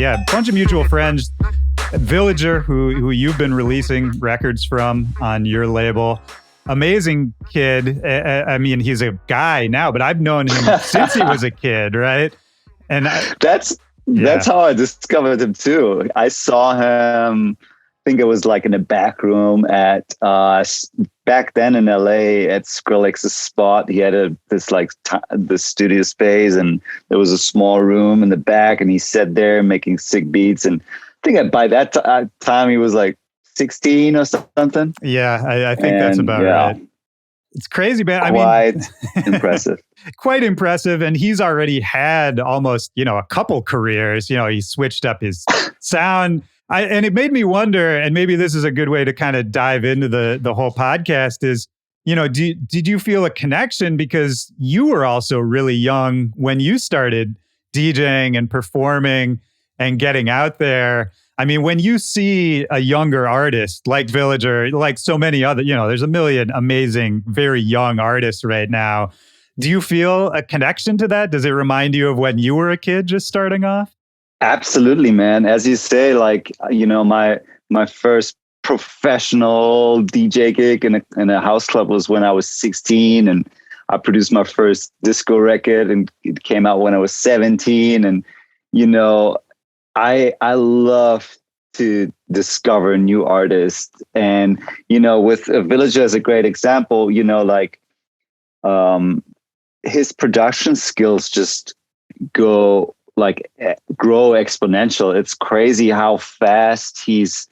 Yeah, a bunch of mutual friends. Villager, who you've been releasing records from on your label. Amazing kid. I mean, he's a guy now, but I've known him since he was a kid, right? And that's how I discovered him too. I saw him, I think it was like in a back room at back then in LA at Skrillex's spot. He had this studio space, and there was a small room in the back, and he sat there making sick beats. And I think by that time he was like 16 or something. Yeah, I think that's about right. It's crazy, man. Quite impressive. Quite impressive. And he's already had almost, a couple careers. He switched up his sound. And it made me wonder, and maybe this is a good way to kind of dive into the whole podcast is, did you feel a connection because you were also really young when you started DJing and performing and getting out there? I mean, when you see a younger artist like Villager, like so many other, there's a million amazing, very young artists right now. Do you feel a connection to that? Does it remind you of when you were a kid just starting off? Absolutely, man. As you say, my first professional DJ gig in a house club was when I was 16, and I produced my first disco record, and it came out when I was 17. And I love to discover new artists, and with Villager as a great example, his production skills just grow exponential. It's crazy how fast he's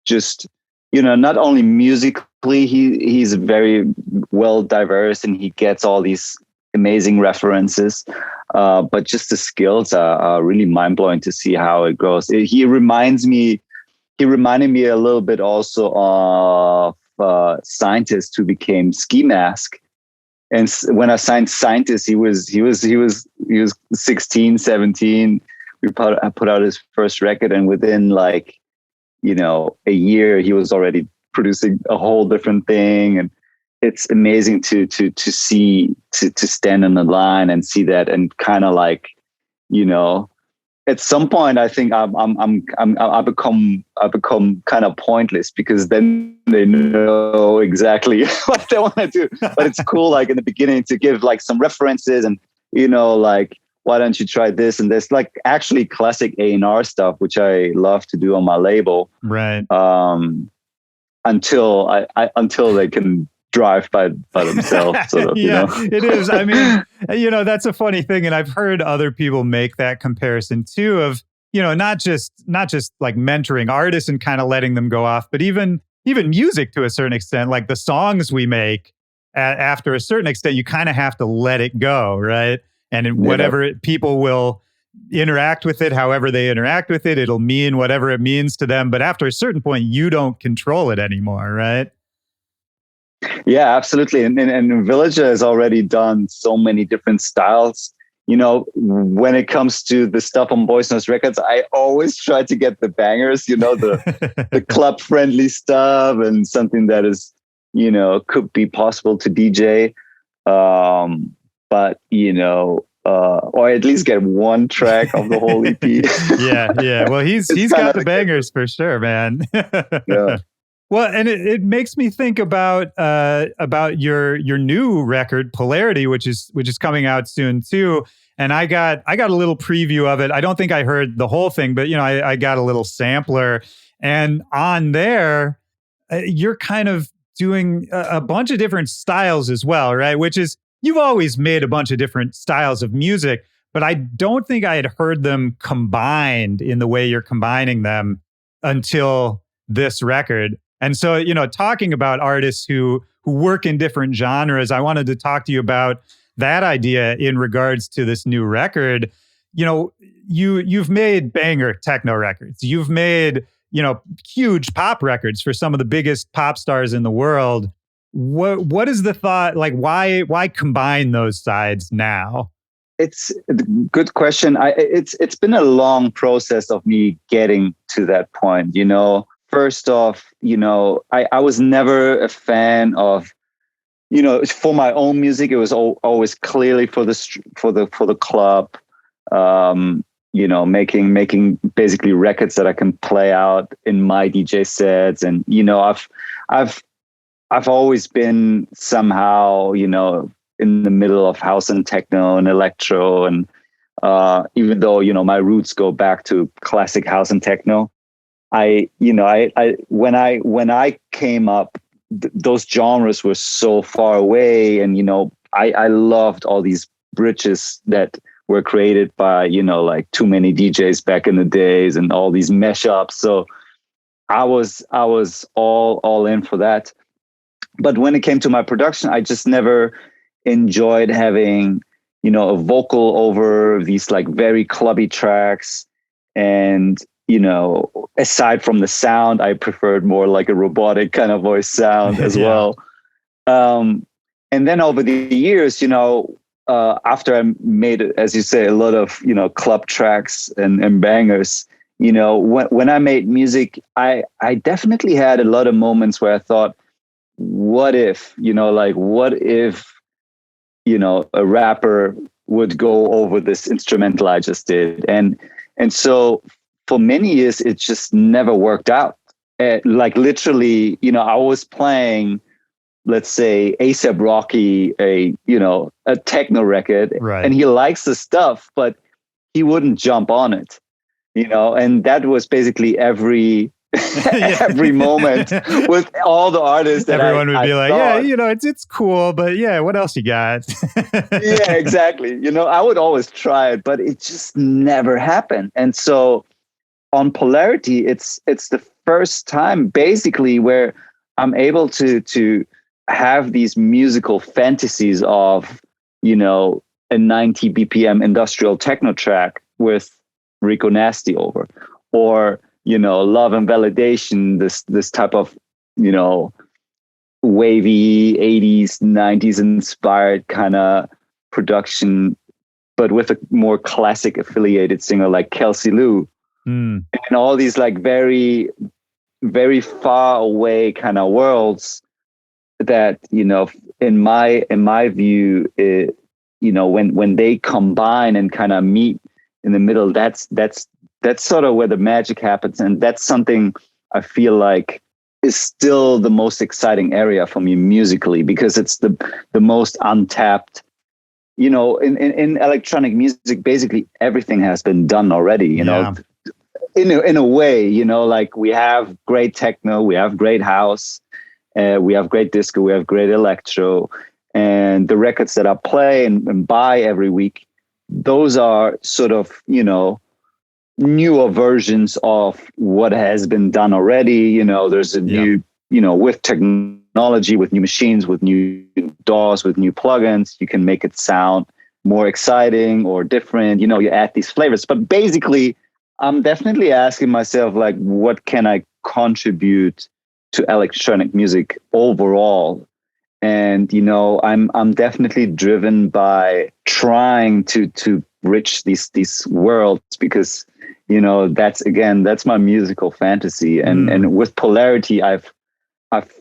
just, not only musically, he's very well diverse, and he gets all these amazing references, but just the skills are really mind-blowing to see how it grows. He reminded me a little bit also of Scientist, who became Ski Mask. And when I signed Scientist, he was 16, 17. I put out his first record, and within a year, he was already producing a whole different thing. And it's amazing to see, to stand on the line and see that, and kind of at some point, I think I become kind of pointless, because then they know exactly what they want to do. But it's cool, in the beginning, to give some references, and why don't you try this and this? Actually classic A&R stuff, which I love to do on my label. Right. Until they can drive by themselves, sort of. Yeah, it is. I mean, that's a funny thing, and I've heard other people make that comparison too. Of not just mentoring artists and kind of letting them go off, but even music to a certain extent. Like the songs we make, after a certain extent, you kind of have to let it go, right? And whatever people will interact with it, however they interact with it, it'll mean whatever it means to them. But after a certain point, you don't control it anymore, right? Yeah, absolutely. And Villager has already done so many different styles. When it comes to the stuff on Boys Noise Records, I always try to get the bangers, the club friendly stuff, and something that is, could be possible to DJ. But, or at least get one track of the whole EP. Yeah. Well, he's got the bangers for sure, man. Yeah. Well, and it makes me think about your new record, Polarity, which is coming out soon too. And I got a little preview of it. I don't think I heard the whole thing, but I got a little sampler. And on there, you're kind of doing a bunch of different styles as well, right? Which is, you've always made a bunch of different styles of music, but I don't think I had heard them combined in the way you're combining them until this record. And so, talking about artists who work in different genres, I wanted to talk to you about that idea in regards to this new record. You've made banger techno records. You've made, huge pop records for some of the biggest pop stars in the world. What is the thought? Why combine those sides now? It's a good question. It's been a long process of me getting to that point, First off, I was never a fan of for my own music, it was always clearly for the club. Making basically records that I can play out in my DJ sets, and I've always been somehow in the middle of house and techno and electro, and even though my roots go back to classic house and techno, when I came up, those genres were so far away, and I loved all these bridges that were created by like too many DJs back in the days, and all these mashups. So I was all in for that. But when it came to my production, I just never enjoyed having a vocal over these like very clubby tracks. And aside from the sound, I preferred more like a robotic kind of voice sound as well. And then over the years, after I made, as you say, a lot of club tracks and bangers, when I made music, I definitely had a lot of moments where I thought, what if a rapper would go over this instrumental I just did, and so for many years it just never worked out. Like literally, I was playing, let's say, A$AP Rocky, a techno record, right, and he likes the stuff, but he wouldn't jump on it, and that was basically every moment with all the artists that everyone would be like, thought, yeah, it's cool, but yeah, what else you got? Yeah, exactly. I would always try it, but it just never happened. And so on Polarity, it's the first time basically where I'm able to have these musical fantasies of, a 90 BPM industrial techno track with Rico Nasty over, or Love and Validation, this type of wavy 80s 90s inspired kind of production, but with a more classic affiliated singer like Kelsey Lou, and all these like very, very far away kind of worlds that in my view, when they combine and kind of meet in the middle, that's sort of where the magic happens. And that's something I feel like is still the most exciting area for me musically, because it's the most untapped. In electronic music, basically everything has been done already, in a way, like we have great techno, we have great house, we have great disco, we have great electro, and the records that I play and buy every week, those are sort of, newer versions of what has been done already. There's a new, with technology, with new machines, with new DAWs, with new plugins, you can make it sound more exciting or different. You add these flavors. But basically, I'm definitely asking myself, like, what can I contribute to electronic music overall? And, I'm definitely driven by trying to bridge these worlds, because that's my musical fantasy. And with Polarity, I've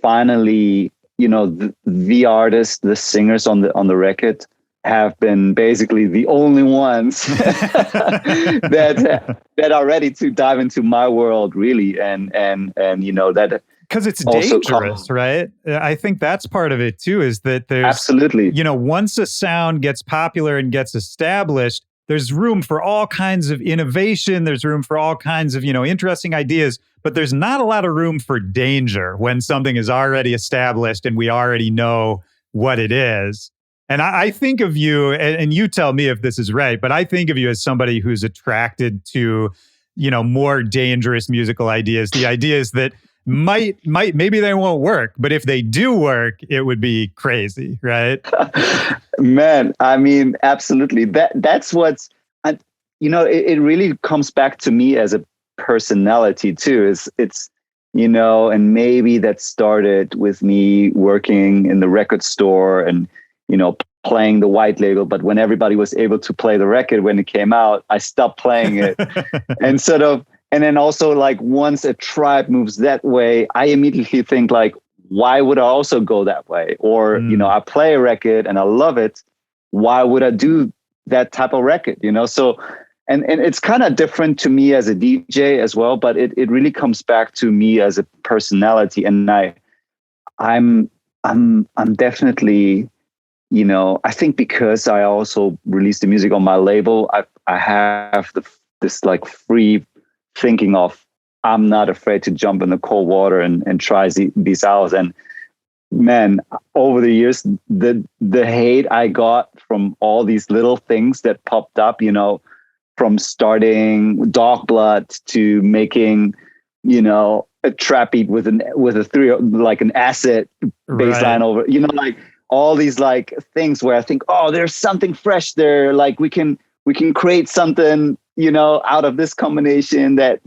finally, the artists, the singers on the record have been basically the only ones that are ready to dive into my world, really. And that, because it's dangerous, right? I think that's part of it too, is that there's absolutely, once a sound gets popular and gets established, there's room for all kinds of innovation. There's room for all kinds of, interesting ideas, but there's not a lot of room for danger when something is already established and we already know what it is. And I think of you, and you tell me if this is right, but I think of you as somebody who's attracted to, more dangerous musical ideas, the ideas that maybe they won't work, but if they do work, it would be crazy, right? Man, I mean, absolutely. That's what's, it really comes back to me as a personality too. It's and maybe that started with me working in the record store and playing the white label. But when everybody was able to play the record when it came out, I stopped playing it, and sort of. And then also, like, once a tribe moves that way, I immediately think, like, why would I also go that way? Or, I play a record and I love it. Why would I do that type of record? So, and it's kind of different to me as a DJ as well, but it really comes back to me as a personality. And I'm definitely, I think because I also released the music on my label, I have this like free thinking of, I'm not afraid to jump in the cold water and try these out. And man, over the years, the hate I got from all these little things that popped up, from starting Dog Blood to making, a trap beat with a three, like an acid bass line over, like all these like things where I think, oh, there's something fresh there. Like we can create something, out of this combination that,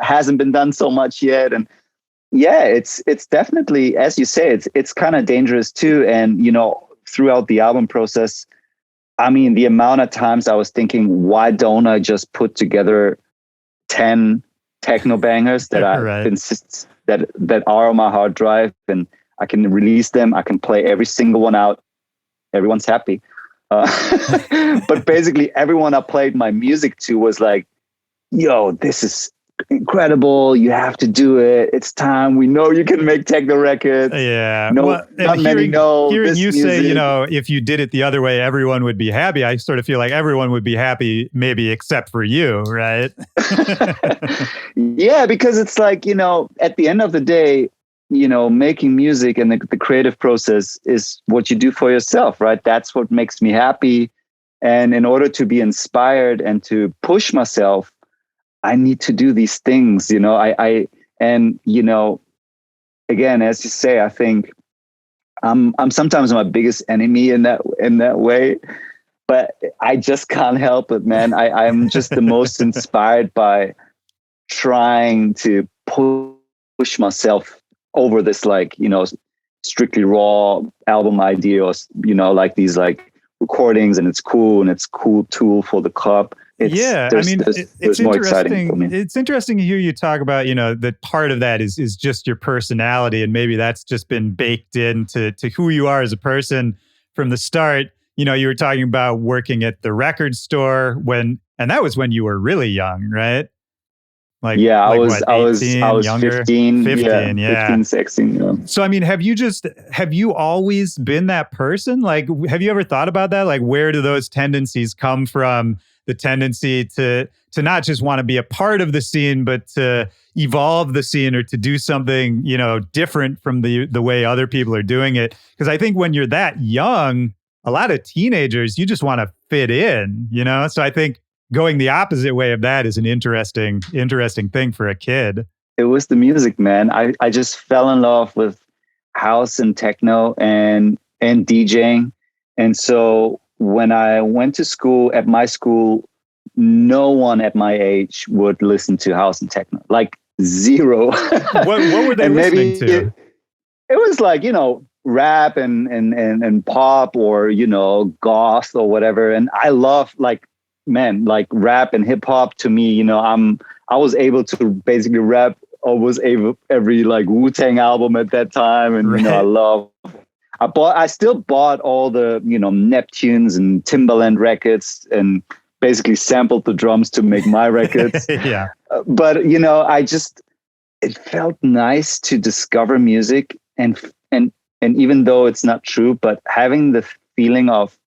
hasn't been done so much yet. And yeah, it's definitely, as you say, it's kind of dangerous too. And, throughout the album process, I mean, the amount of times I was thinking, why don't I just put together 10 techno bangers that that are on my hard drive, and I can release them. I can play every single one out. Everyone's happy. But basically everyone I played my music to was like, yo, this is incredible. You have to do it. It's time. We know you can make techno records. Yeah. No, well, not many know. Hearing you music. say, if you did it the other way, everyone would be happy. I sort of feel like everyone would be happy, maybe except for you, right? Yeah, because it's like, at the end of the day, making music and the creative process is what you do for yourself, right? That's what makes me happy. And in order to be inspired and to push myself, I need to do these things, again, as you say, I think I'm sometimes my biggest enemy in that way, but I just can't help it, man. I'm just the most inspired by trying to push myself over this, like, strictly raw album idea, or, like these like recordings, and it's cool tool for the club. It's more exciting for me. It's interesting to hear you talk about, that part of that is just your personality, and maybe that's just been baked into who you are as a person from the start. You were talking about working at the record store and that was when you were really young, right? Like, yeah, I was 18, younger? 15, 15, yeah. 15, 16, yeah. So, I mean, have you always been that person? Like, have you ever thought about that? Like, where do those tendencies come from? The tendency to not just want to be a part of the scene, but to evolve the scene, or to do something, different from the way other people are doing it. Because I think when you're that young, a lot of teenagers, you just want to fit in, So I think going the opposite way of that is an interesting thing for a kid. It was the music, man. I just fell in love with house and techno and DJing. And so when I went to school, at my school, no one at my age would listen to house and techno, like zero. What were they listening to? It was like, rap and pop, or, goth or whatever. And I love, like, man, like rap and hip hop. To me, I was able to basically rap almost every like Wu-Tang album at that time. And, right. I still bought all the, Neptunes and Timbaland records, and basically sampled the drums to make my records. Yeah. But, it felt nice to discover music, and even though it's not true, but having the feeling of,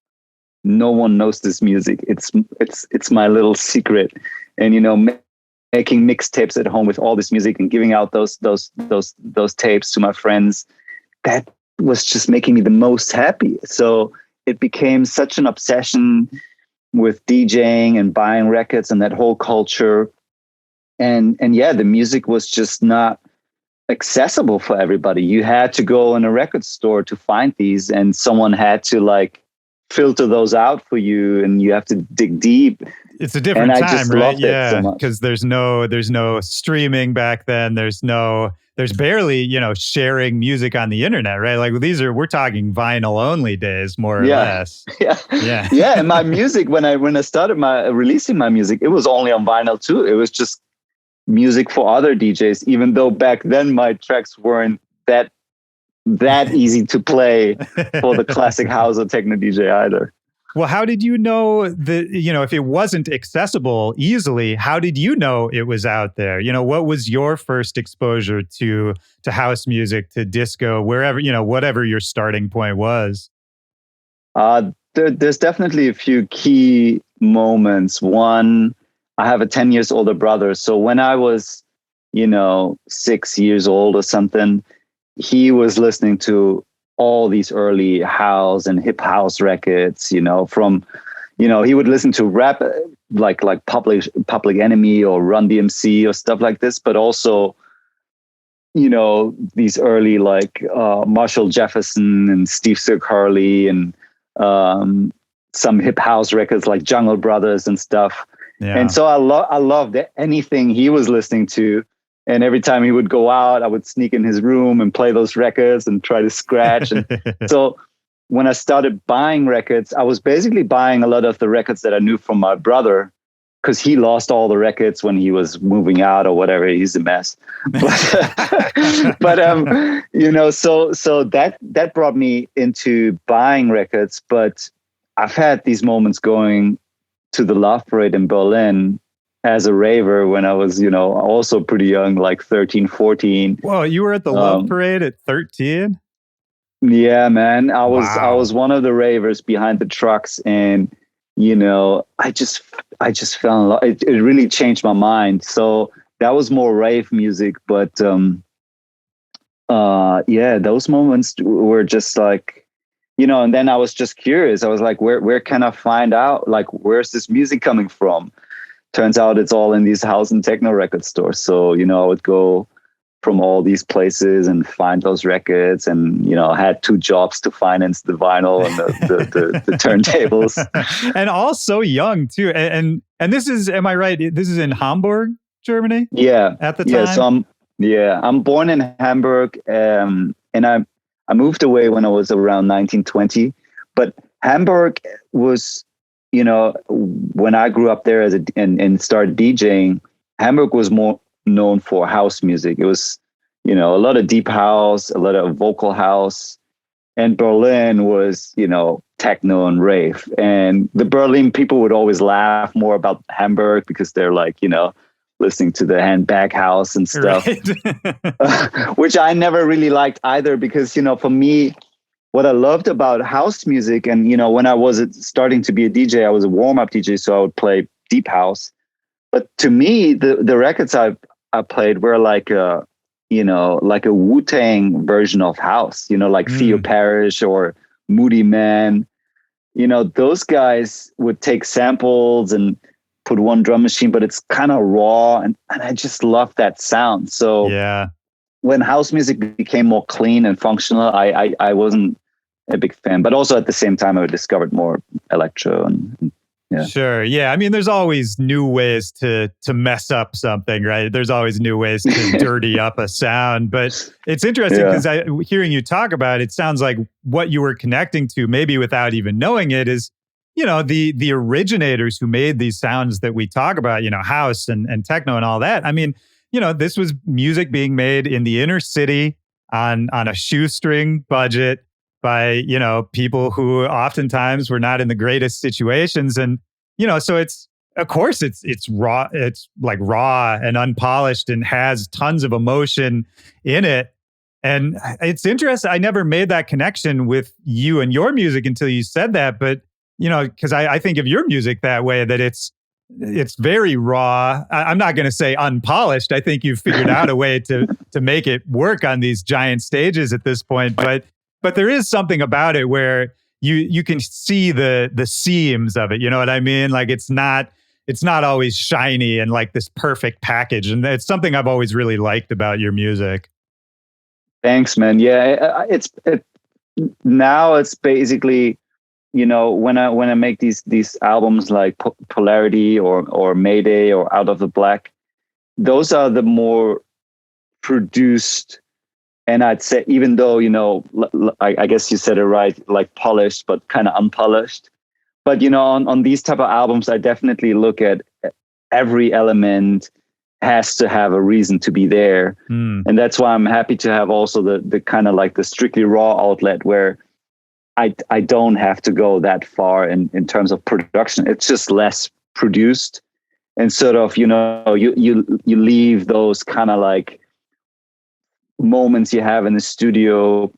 no one knows this music. It's my little secret. And, making mixtapes at home with all this music and giving out those tapes to my friends, that was just making me the most happy. So it became such an obsession with DJing and buying records and that whole culture. And yeah, the music was just not accessible for everybody. You had to go in a record store to find these, and someone had to like filter those out for you, and you have to dig deep. It's a different time, right? Yeah, because there's no streaming back then. There's barely, sharing music on the internet, right? Like we're talking vinyl only days, more or less. Yeah. And my music, when I started releasing my music, it was only on vinyl too. It was just music for other DJs, even though back then my tracks weren't that that easy to play for the classic house or techno DJ either. Well, how did you know that, if it wasn't accessible easily, how did you know it was out there? What was your first exposure to house music, to disco, wherever, whatever your starting point was? There's definitely a few key moments. One, I have a 10 years older brother. So when I was, 6 years old or something, he was listening to all these early house and hip house records, from, he would listen to rap like Public Enemy or Run DMC or stuff like this, but also, these early like Marshall Jefferson and Steve Sir Carly and some hip house records like Jungle Brothers and stuff. Yeah. And so I loved anything he was listening to. And every time he would go out, I would sneak in his room and play those records and try to scratch. And so when I started buying records, I was basically buying a lot of the records that I knew from my brother, because he lost all the records when he was moving out or whatever. He's a mess. But so that brought me into buying records. But I've had these moments going to the Love Parade in Berlin as a raver when I was, also pretty young, like 13, 14. Whoa, you were at the Love Parade at 13? Yeah, man. I was one of the ravers behind the trucks, and I just fell in love. It really changed my mind. So that was more rave music, but those moments were just like, and then I was just curious. I was like, where can I find out, like, where's this music coming from? Turns out it's all in these house and techno record stores. So, I would go from all these places and find those records, and, I had 2 jobs to finance the vinyl and the turntables. And all so young too. And this is, am I right? This is in Hamburg, Germany? Yeah. At the time? Yeah. So I'm born in Hamburg, and I moved away when I was around 1920, but Hamburg was, when I grew up there and started DJing, Hamburg was more known for house music. It was, a lot of deep house, a lot of vocal house, and Berlin was, techno and rave. And the Berlin people would always laugh more about Hamburg because they're like, listening to the handbag house and stuff, right. Which I never really liked either, because, for me, what I loved about house music, and, when I was starting to be a DJ, I was a warm-up DJ, so I would play deep house. But to me, the records I played were like a Wu-Tang version of house, like Theo Parrish or Moody Man. Those guys would take samples and put one drum machine, but it's kind of raw. And I just love that sound. So yeah, when house music became more clean and functional, I wasn't a big fan. But also at the same time, I discovered more electro and yeah. Sure. Yeah. I mean, there's always new ways to mess up something, right? There's always new ways to dirty up a sound. But it's interesting because hearing you talk about it, sounds like what you were connecting to, maybe without even knowing it, is, the originators who made these sounds that we talk about, house and techno and all that. I mean, this was music being made in the inner city on a shoestring budget by, people who oftentimes were not in the greatest situations. And, so it's, of course, it's raw. It's like raw and unpolished and has tons of emotion in it. And it's interesting. I never made that connection with you and your music until you said that. But, because I think of your music that way, that it's very raw. I'm not going to say unpolished. I think you've figured out a way to make it work on these giant stages at this point. But there is something about it where you can see the seams of it. You know what I mean? Like it's not always shiny and like this perfect package. And it's something I've always really liked about your music. Thanks, man. Yeah, now it's basically, when I make these albums like Polarity or Mayday or Out of the Black, those are the more produced. And I'd say, even though, I guess you said it right, like polished, but kind of unpolished. But, on these type of albums, I definitely look at every element has to have a reason to be there. And that's why I'm happy to have also the kind of like the strictly raw outlet where I don't have to go that far in terms of production. It's just less produced, and sort of, you leave those kind of like moments you have in the studio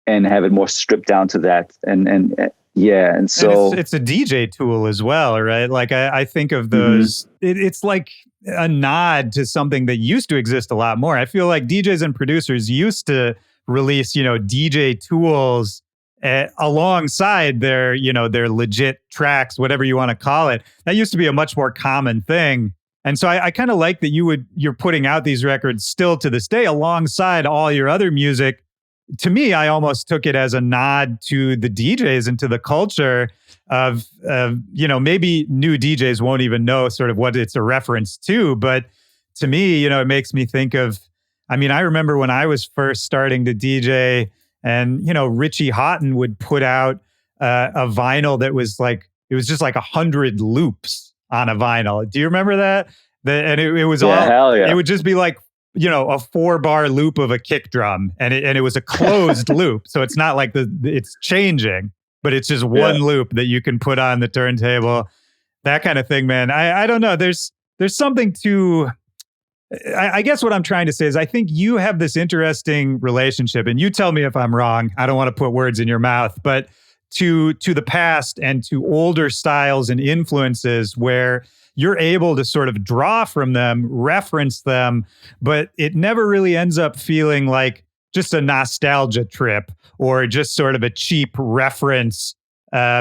and have it more stripped down to that. And so and it's a DJ tool as well, right? Like I think of those, it's like a nod to something that used to exist a lot more. I feel like DJs and producers used to release, DJ tools alongside their legit tracks, whatever you want to call it. That used to be a much more common thing. And so I kind of like that you're putting out these records still to this day alongside all your other music. To me, I almost took it as a nod to the DJs and to the culture of maybe new DJs won't even know sort of what it's a reference to. But to me, it makes me think of, I remember when I was first starting to DJ, and, Richie Houghton would put out a vinyl that was like, it was just like 100 loops on a vinyl. Do you remember that? And it was hell yeah. It would just be like, a 4-bar loop of a kick drum, and it was a closed loop. So it's not like it's changing, but it's just one loop that you can put on the turntable, that kind of thing, man. I don't know. There's something to, I guess what I'm trying to say is I think you have this interesting relationship, and you tell me if I'm wrong. I don't want to put words in your mouth, but to the past and to older styles and influences where you're able to sort of draw from them, reference them, but it never really ends up feeling like just a nostalgia trip or just sort of a cheap reference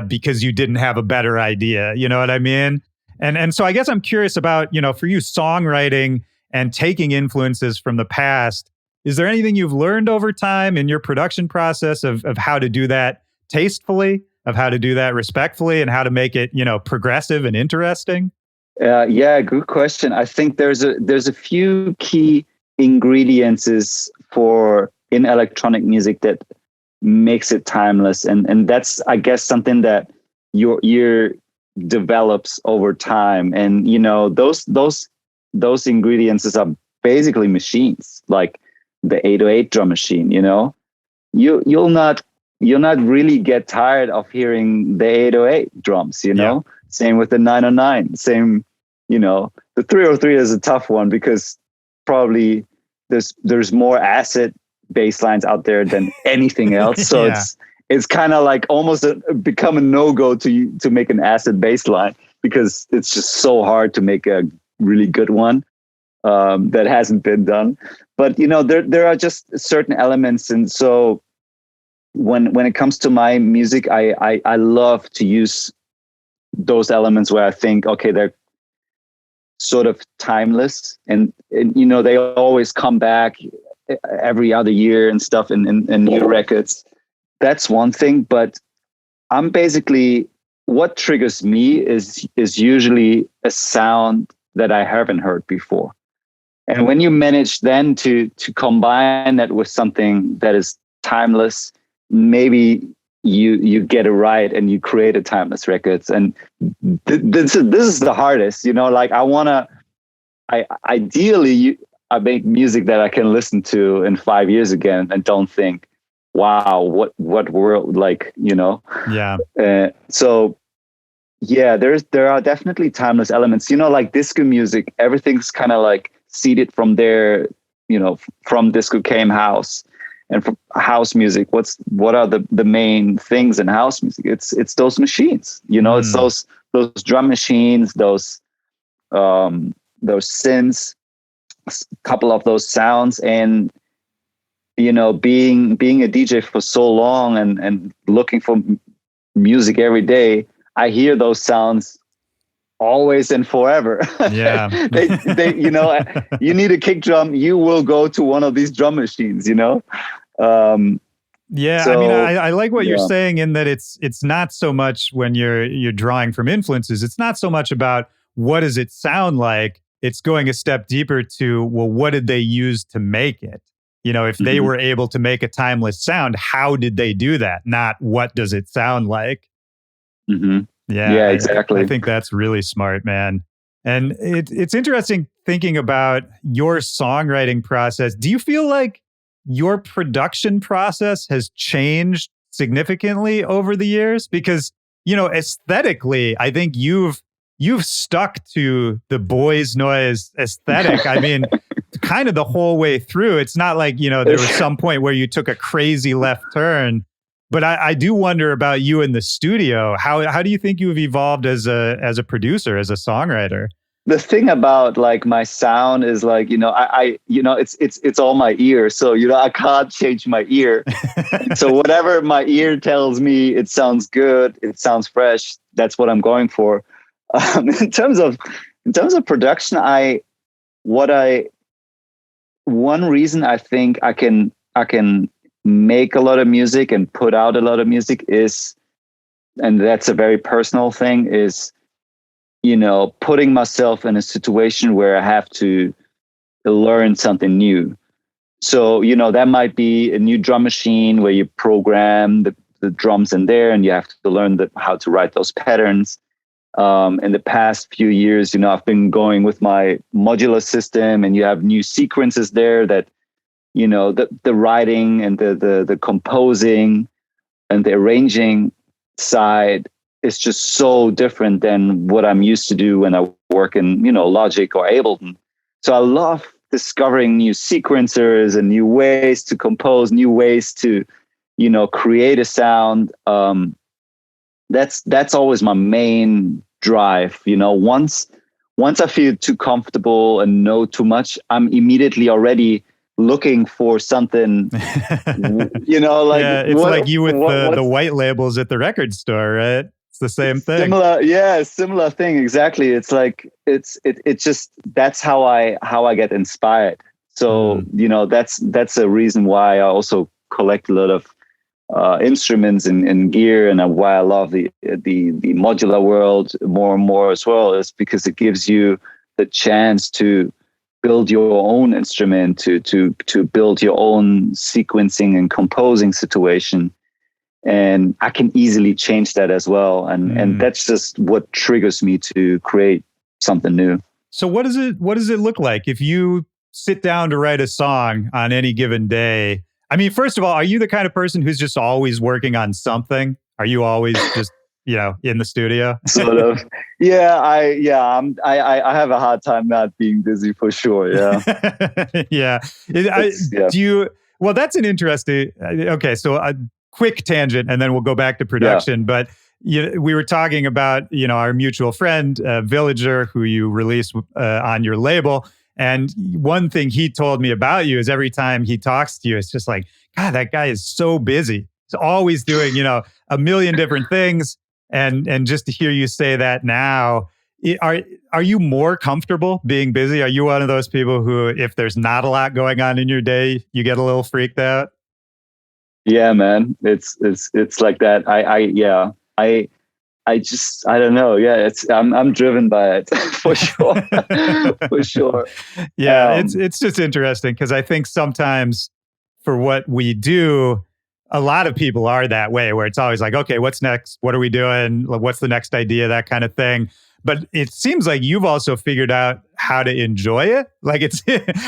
because you didn't have a better idea. You know what I mean? And so I guess I'm curious about, for you, songwriting and taking influences from the past. Is there anything you've learned over time in your production process of how to do that tastefully, of how to do that respectfully, and how to make it, progressive and interesting? Good question. I think there's a few key ingredients in electronic music that makes it timeless, and that's, I guess, something that your ear develops over time. And those ingredients are basically machines, like the 808 drum machine. You'll not really get tired of hearing the 808 drums. Same with the 909. Same, the 303 is a tough one because probably there's more acid bass lines out there than anything else. So it's kind of like almost become a no-go to make an acid bass line because it's just so hard to make a really good one that hasn't been done. But there are just certain elements, and so when it comes to my music, I love to use those elements where I think, okay, they're sort of timeless, and they always come back every other year and stuff in new records. That's one thing, but I'm basically, what triggers me is usually a sound that I haven't heard before. And when you manage then to combine that with something that is timeless, maybe you get it right and you create a timeless records. And this is the hardest, like ideally I make music that I can listen to in 5 years again and don't think, wow, what world, so there are definitely timeless elements, like disco music. Everything's kind of like seeded from there, from disco came house. And for house music, what are the main things in house music? It's those machines, it's those drum machines, those synths, a couple of those sounds. And being a DJ for so long and looking for music every day, I hear those sounds always and forever. Yeah. they you need a kick drum, you will go to one of these drum machines, I like what you're saying in that it's not so much when you're drawing from influences, it's not so much about what does it sound like, it's going a step deeper to, well, what did they use to make it? If they were able to make a timeless sound, how did they do that? Not what does it sound like? Yeah, exactly. I think that's really smart, man. And it's interesting thinking about your songwriting process. Do you feel like your production process has changed significantly over the years? Because, aesthetically, I think you've stuck to the boys noise aesthetic. I mean, kind of the whole way through. It's not like, there was some point where you took a crazy left turn. But I do wonder about you in the studio. How do you think you've evolved as a producer, as a songwriter? The thing about like my sound is like, it's all my ear. So, I can't change my ear. So whatever my ear tells me, it sounds good, it sounds fresh. That's what I'm going for. In terms of production, one reason I think I can make a lot of music and put out a lot of music is, and that's a very personal thing, is, putting myself in a situation where I have to learn something new. So, that might be a new drum machine where you program the drums in there and you have to learn how to write those patterns. In the past few years, I've been going with my modular system, and you have new sequences there that, the writing and the composing and the arranging side is just so different than what I'm used to do when I work in, Logic or Ableton. So I love discovering new sequencers and new ways to compose, new ways to, create a sound. That's always my main drive. Once I feel too comfortable and know too much, I'm immediately already looking for something, it's like you with the white labels at the record store, right? It's the same thing. Similar thing. Exactly. It's like, it's just, that's how I get inspired. So, that's a reason why I also collect a lot of instruments and gear, and why I love the modular world more and more as well, is because it gives you the chance to build your own instrument, to build your own sequencing and composing situation. And I can easily change that as well. And that's just what triggers me to create something new. So what does it look like if you sit down to write a song on any given day? I mean, first of all, are you the kind of person who's just always working on something? Are you always just, in the studio? Sort of. Yeah. I have a hard time not being busy, for sure. Yeah. Yeah. Well, that's an interesting, okay. So a quick tangent, and then we'll go back to production. Yeah. But we were talking about, our mutual friend, Villager, who you released on your label. And one thing he told me about you is every time he talks to you, it's just like, God, that guy is so busy. He's always doing, a million different things. And just to hear you say that now, are you more comfortable being busy? Are you one of those people who, if there's not a lot going on in your day, you get a little freaked out? Yeah, man, it's like that. I don't know. Yeah, I'm driven by it for sure. For sure. Yeah, it's just interesting because I think sometimes for what we do, a lot of people are that way, where it's always like, okay, what's next? What are we doing? What's the next idea? That kind of thing. But it seems like you've also figured out how to enjoy it. Like it's,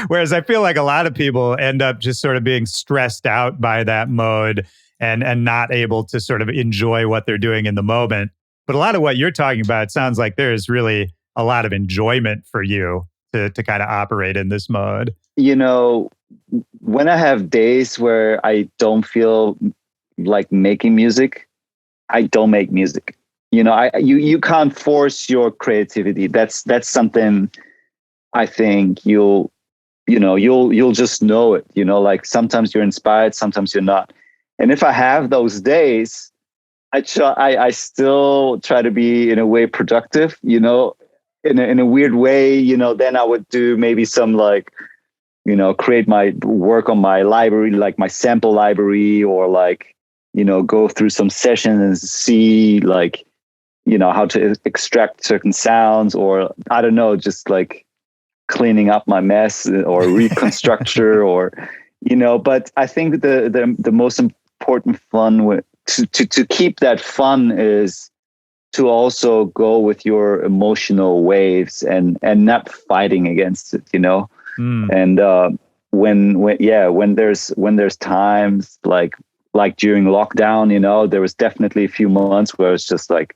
whereas I feel like a lot of people end up just sort of being stressed out by that mode and not able to sort of enjoy what they're doing in the moment. But a lot of what you're talking about, it sounds like there's really a lot of enjoyment for you to kind of operate in this mode. When I have days where I don't feel like making music, I don't make music. You can't force your creativity. That's something I think you'll just know it. Like sometimes you're inspired, sometimes you're not. And if I have those days, I still try to be in a way productive. In a weird way. Then I would do maybe some create my work on my library, like my sample library, or go through some sessions and see how to extract certain sounds, or I don't know, just cleaning up my mess or reconstructure or, but I think the most important fun to keep that fun is to also go with your emotional waves and not fighting against it, you know. Mm. And when there's times like during lockdown, you know, there was definitely a few months where it's just like,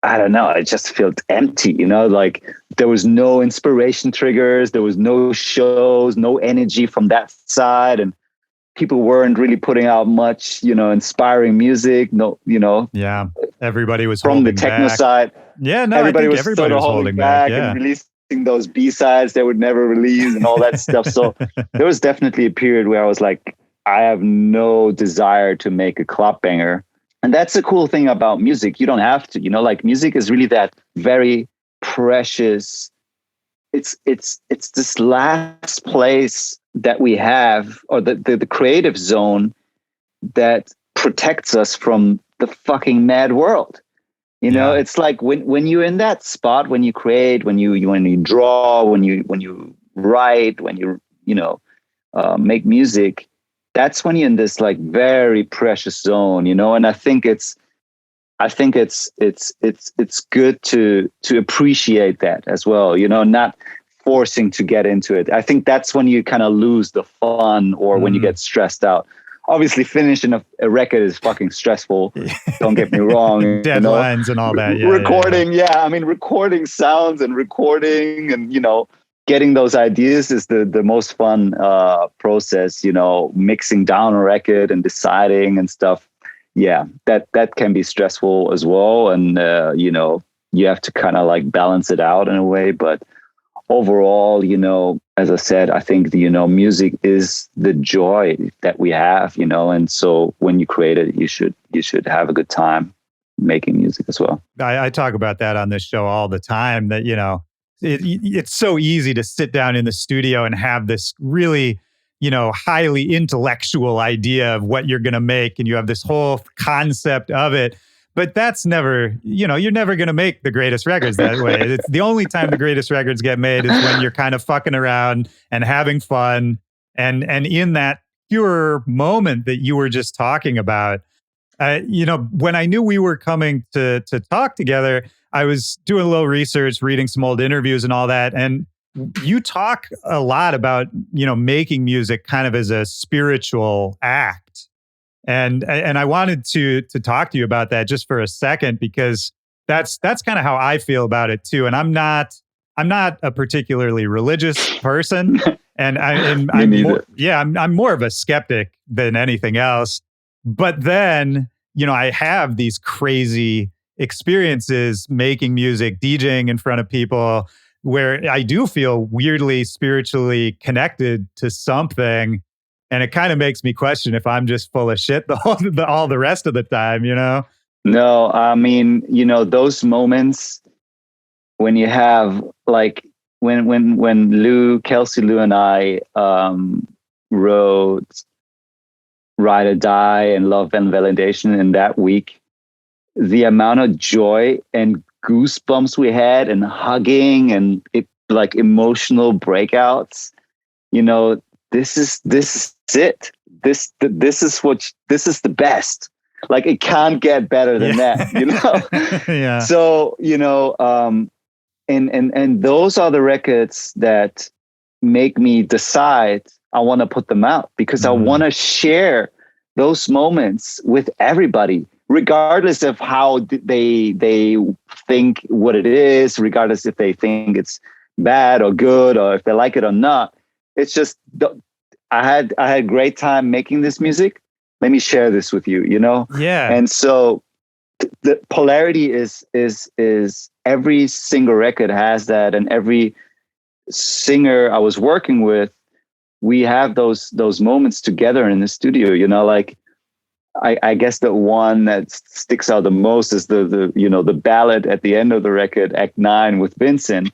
I don't know, I just felt empty, you know, like there was no inspiration triggers, there was no shows, no energy from that side, and people weren't really putting out much, you know, inspiring music. No, you know, Yeah. Everybody was from the holding techno back. side, Yeah, no, I everybody think was everybody sort of was holding holding back. back and Yeah. releasing those B-sides they would never release and all that stuff. So there was definitely a period where I was like, I have no desire to make a club banger. And that's the cool thing about music. You don't have to, you know, like music is really that very precious. It's this last place that we have, or the creative zone that protects us from the fucking mad world. You know, Yeah. it's like when you're in that spot, when you create, when you draw, when you write, when you know make music, that's when you're in this like very precious zone, you know. And I think it's good to appreciate that as well, you know, not forcing to get into it. I think that's when you kind of lose the fun, or when you get stressed out. Obviously, finishing a record is fucking stressful. Don't get me wrong, you know. Deadlines and all that. Yeah. Recording, yeah. I mean, recording sounds and recording, and you know, getting those ideas is the most fun process. You know, mixing down a record and deciding and stuff. Yeah, that can be stressful as well, and you know, you have to kind of like balance it out in a way. But overall, you know, as I said, I think you know, music is the joy that we have, you know, and so when you create it, you should have a good time making music as well. I talk about that on this show all the time, that, you know, it's so easy to sit down in the studio and have this really, you know, highly intellectual idea of what you're going to make. And you have this whole concept of it. But that's never, you know, you're never going to make the greatest records that way. It's the only time the greatest records get made is when you're kind of fucking around and having fun. And in that pure moment that you were just talking about, you know, when I knew we were coming to talk together, I was doing a little research, reading some old interviews and all that. And you talk a lot about, you know, making music kind of as a spiritual act. And I wanted to talk to you about that just for a second, because that's kind of how I feel about it too. And I'm not a particularly religious person, and I'm more, yeah, I'm more of a skeptic than anything else. But then, you know, I have these crazy experiences making music, DJing in front of people, where I do feel weirdly spiritually connected to something. And it kind of makes me question if I'm just full of shit all the rest of the time, you know? No, I mean, you know, those moments when you have like when Kelsey Lou and I wrote Ride or Die and Love and Validation in that week, the amount of joy and goosebumps we had and hugging and like emotional breakouts, you know, this is it. This is the best. Like it can't get better than that, you know? Yeah. So, you know, and those are the records that make me decide I want to put them out, because I want to share those moments with everybody, regardless of how they think what it is, regardless if they think it's bad or good, or if they like it or not. It's just I had a great time making this music. Let me share this with you, you know? Yeah. And so the Polarity is every single record has that, and every singer I was working with, we have those moments together in the studio, you know, like I guess the one that sticks out the most is the you know, the ballad at the end of the record, Act 9 with Vincent.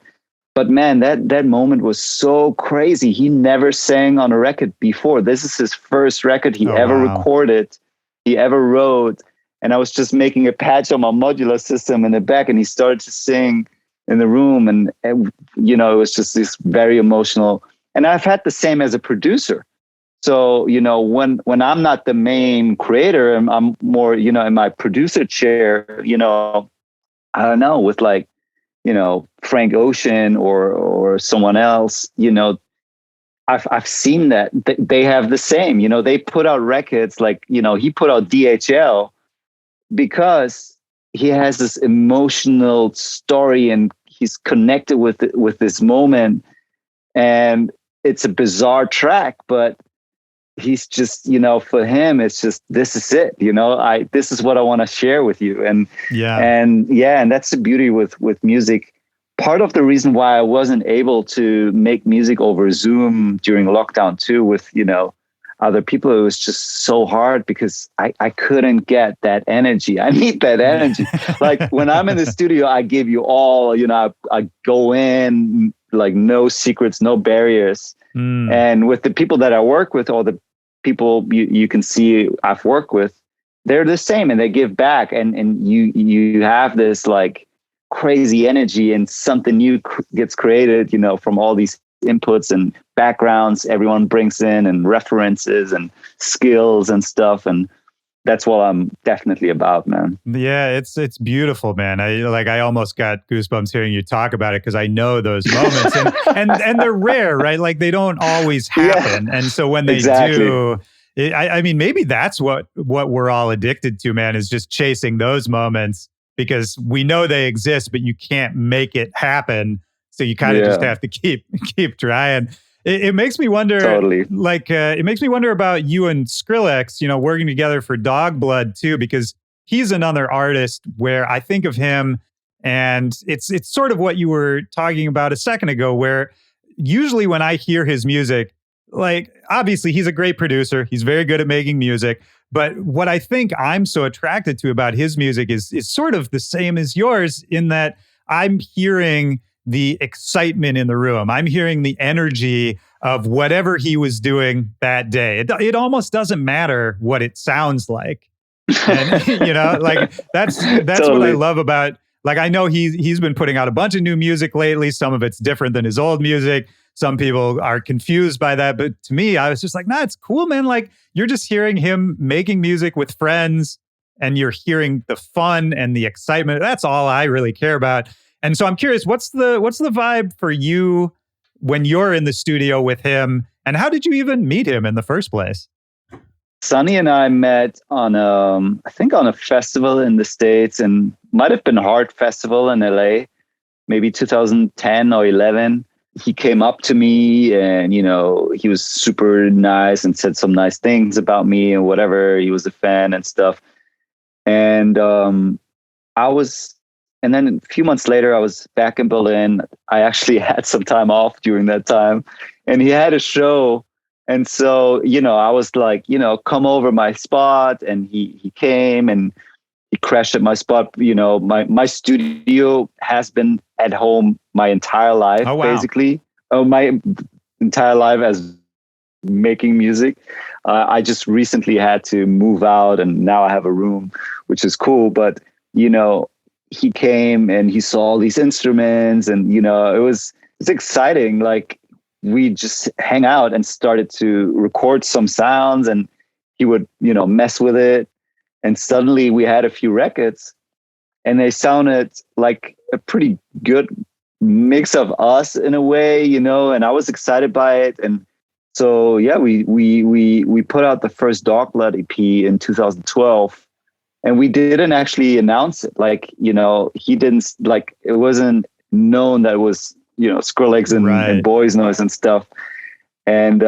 But man, that moment was so crazy. He never sang on a record before. This is his first record he ever recorded, he ever wrote. And I was just making a patch on my modular system in the back, and he started to sing in the room. And you know, it was just this very emotional. And I've had the same as a producer. So, you know, when I'm not the main creator, I'm more, you know, in my producer chair, you know, I don't know, with like, Frank Ocean or someone else, I've seen that they have the same, they put out records like, he put out DHL because he has this emotional story and he's connected with this moment. And it's a bizarre track, but he's just, for him, it's just, this is it, this is what I want to share with you. Yeah. And that's the beauty with music. Part of the reason why I wasn't able to make music over Zoom during lockdown too, with, other people, it was just so hard because I couldn't get that energy. I need that energy. Like when I'm in the studio, I give you all, I go in like no secrets, no barriers. And with the people that I work with, or the people you can see I've worked with, they're the same and they give back. And you have this like crazy energy and something new gets created, from all these inputs and backgrounds everyone brings in and references and skills and stuff. And that's what I'm definitely about, man. Yeah, it's beautiful, man. I almost got goosebumps hearing you talk about it because I know those moments, and they're rare, right? Like they don't always happen, and so when they exactly. do, I mean, maybe that's what we're all addicted to, man, is just chasing those moments because we know they exist, but you can't make it happen, so you kind of just have to keep trying. It makes me wonder, totally. it makes me wonder about you and Skrillex, working together for Dog Blood too, because he's another artist where I think of him, and it's sort of what you were talking about a second ago, where usually when I hear his music, like obviously he's a great producer, he's very good at making music, but what I think I'm so attracted to about his music is sort of the same as yours in that I'm hearing the excitement in the room. I'm hearing the energy of whatever he was doing that day. It almost doesn't matter what it sounds like. And like that's totally what I love about, like, I know he's been putting out a bunch of new music lately. Some of it's different than his old music. Some people are confused by that, but to me, I was just like, nah, it's cool, man. Like you're just hearing him making music with friends and you're hearing the fun and the excitement. That's all I really care about. And so I'm curious, what's the vibe for you when you're in the studio with him, and how did you even meet him in the first place? Sonny and I met on I think on a festival in the States, and might have been Heart Festival in LA, maybe 2010 or 11. He came up to me and, he was super nice and said some nice things about me and whatever. He was a fan and stuff. And and then a few months later, I was back in Berlin. I actually had some time off during that time, and he had a show. And so, I was like, come over my spot, and he came and he crashed at my spot. My studio has been at home my entire life, basically. My entire life as making music. I just recently had to move out, and now I have a room, which is cool. But, he came and he saw all these instruments, and, it's exciting. Like we just hang out and started to record some sounds, and he would, mess with it. And suddenly we had a few records and they sounded like a pretty good mix of us in a way, and I was excited by it. And so, yeah, we put out the first Dog Blood EP in 2012, and we didn't actually announce it. Like, he didn't, like, it wasn't known that it was, Skrillex and Boys Noize and stuff. And,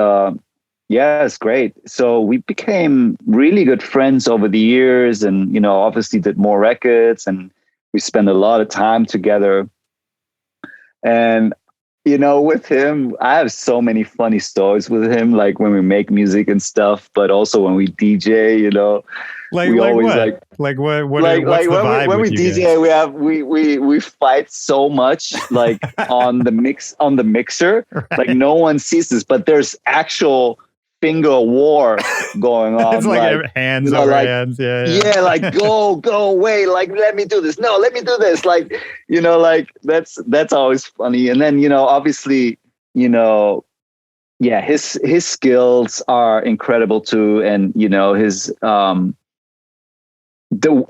yeah, it's great. So we became really good friends over the years, and, obviously did more records, and we spent a lot of time together. And, with him, I have so many funny stories with him, like when we make music and stuff, but also when we DJ, Like, we always what? Like what what's the vibe when we DJ, guys? we fight so much, like on the mixer. Right. Like no one sees this, but there's actual finger war going on. It's like hands over hands. Yeah, like go away. Like, let me do this. No, let me do this. Like, like that's always funny. And then, obviously, yeah, his skills are incredible too. And, his,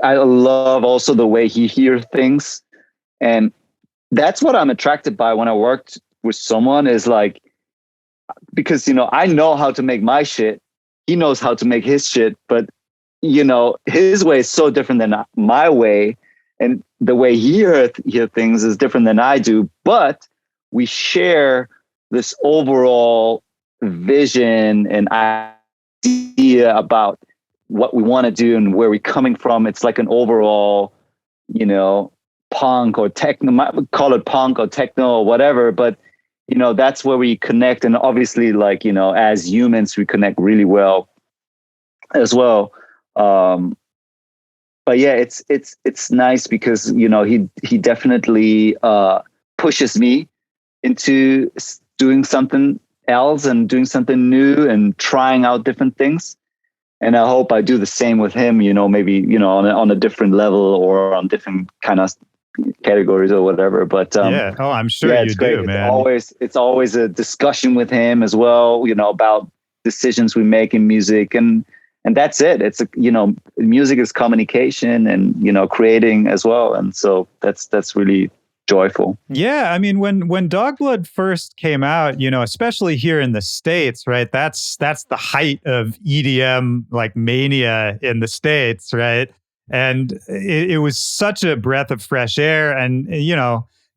I love also the way he hears things. And that's what I'm attracted by when I worked with someone, is like, because, I know how to make my shit. He knows how to make his shit, but, his way is so different than my way. And the way he hear things is different than I do. But we share this overall vision and idea about what we want to do and where we're coming from. It's like an overall, punk or techno, might call it punk or techno or whatever, but that's where we connect. And obviously, like, as humans, we connect really well as well. But yeah, it's nice because, he definitely pushes me into doing something else and doing something new and trying out different things. And I hope I do the same with him, maybe, on a different level or on different kind of categories or whatever. But yeah, oh, I'm sure yeah, you it's great. do, man. It's always a discussion with him as well, about decisions we make in music, and that's it. It's music is communication and creating as well, and so that's really joyful. Yeah, I mean, when Dogblood first came out, especially here in the States, right? That's the height of EDM like mania in the States, right? And it was such a breath of fresh air. And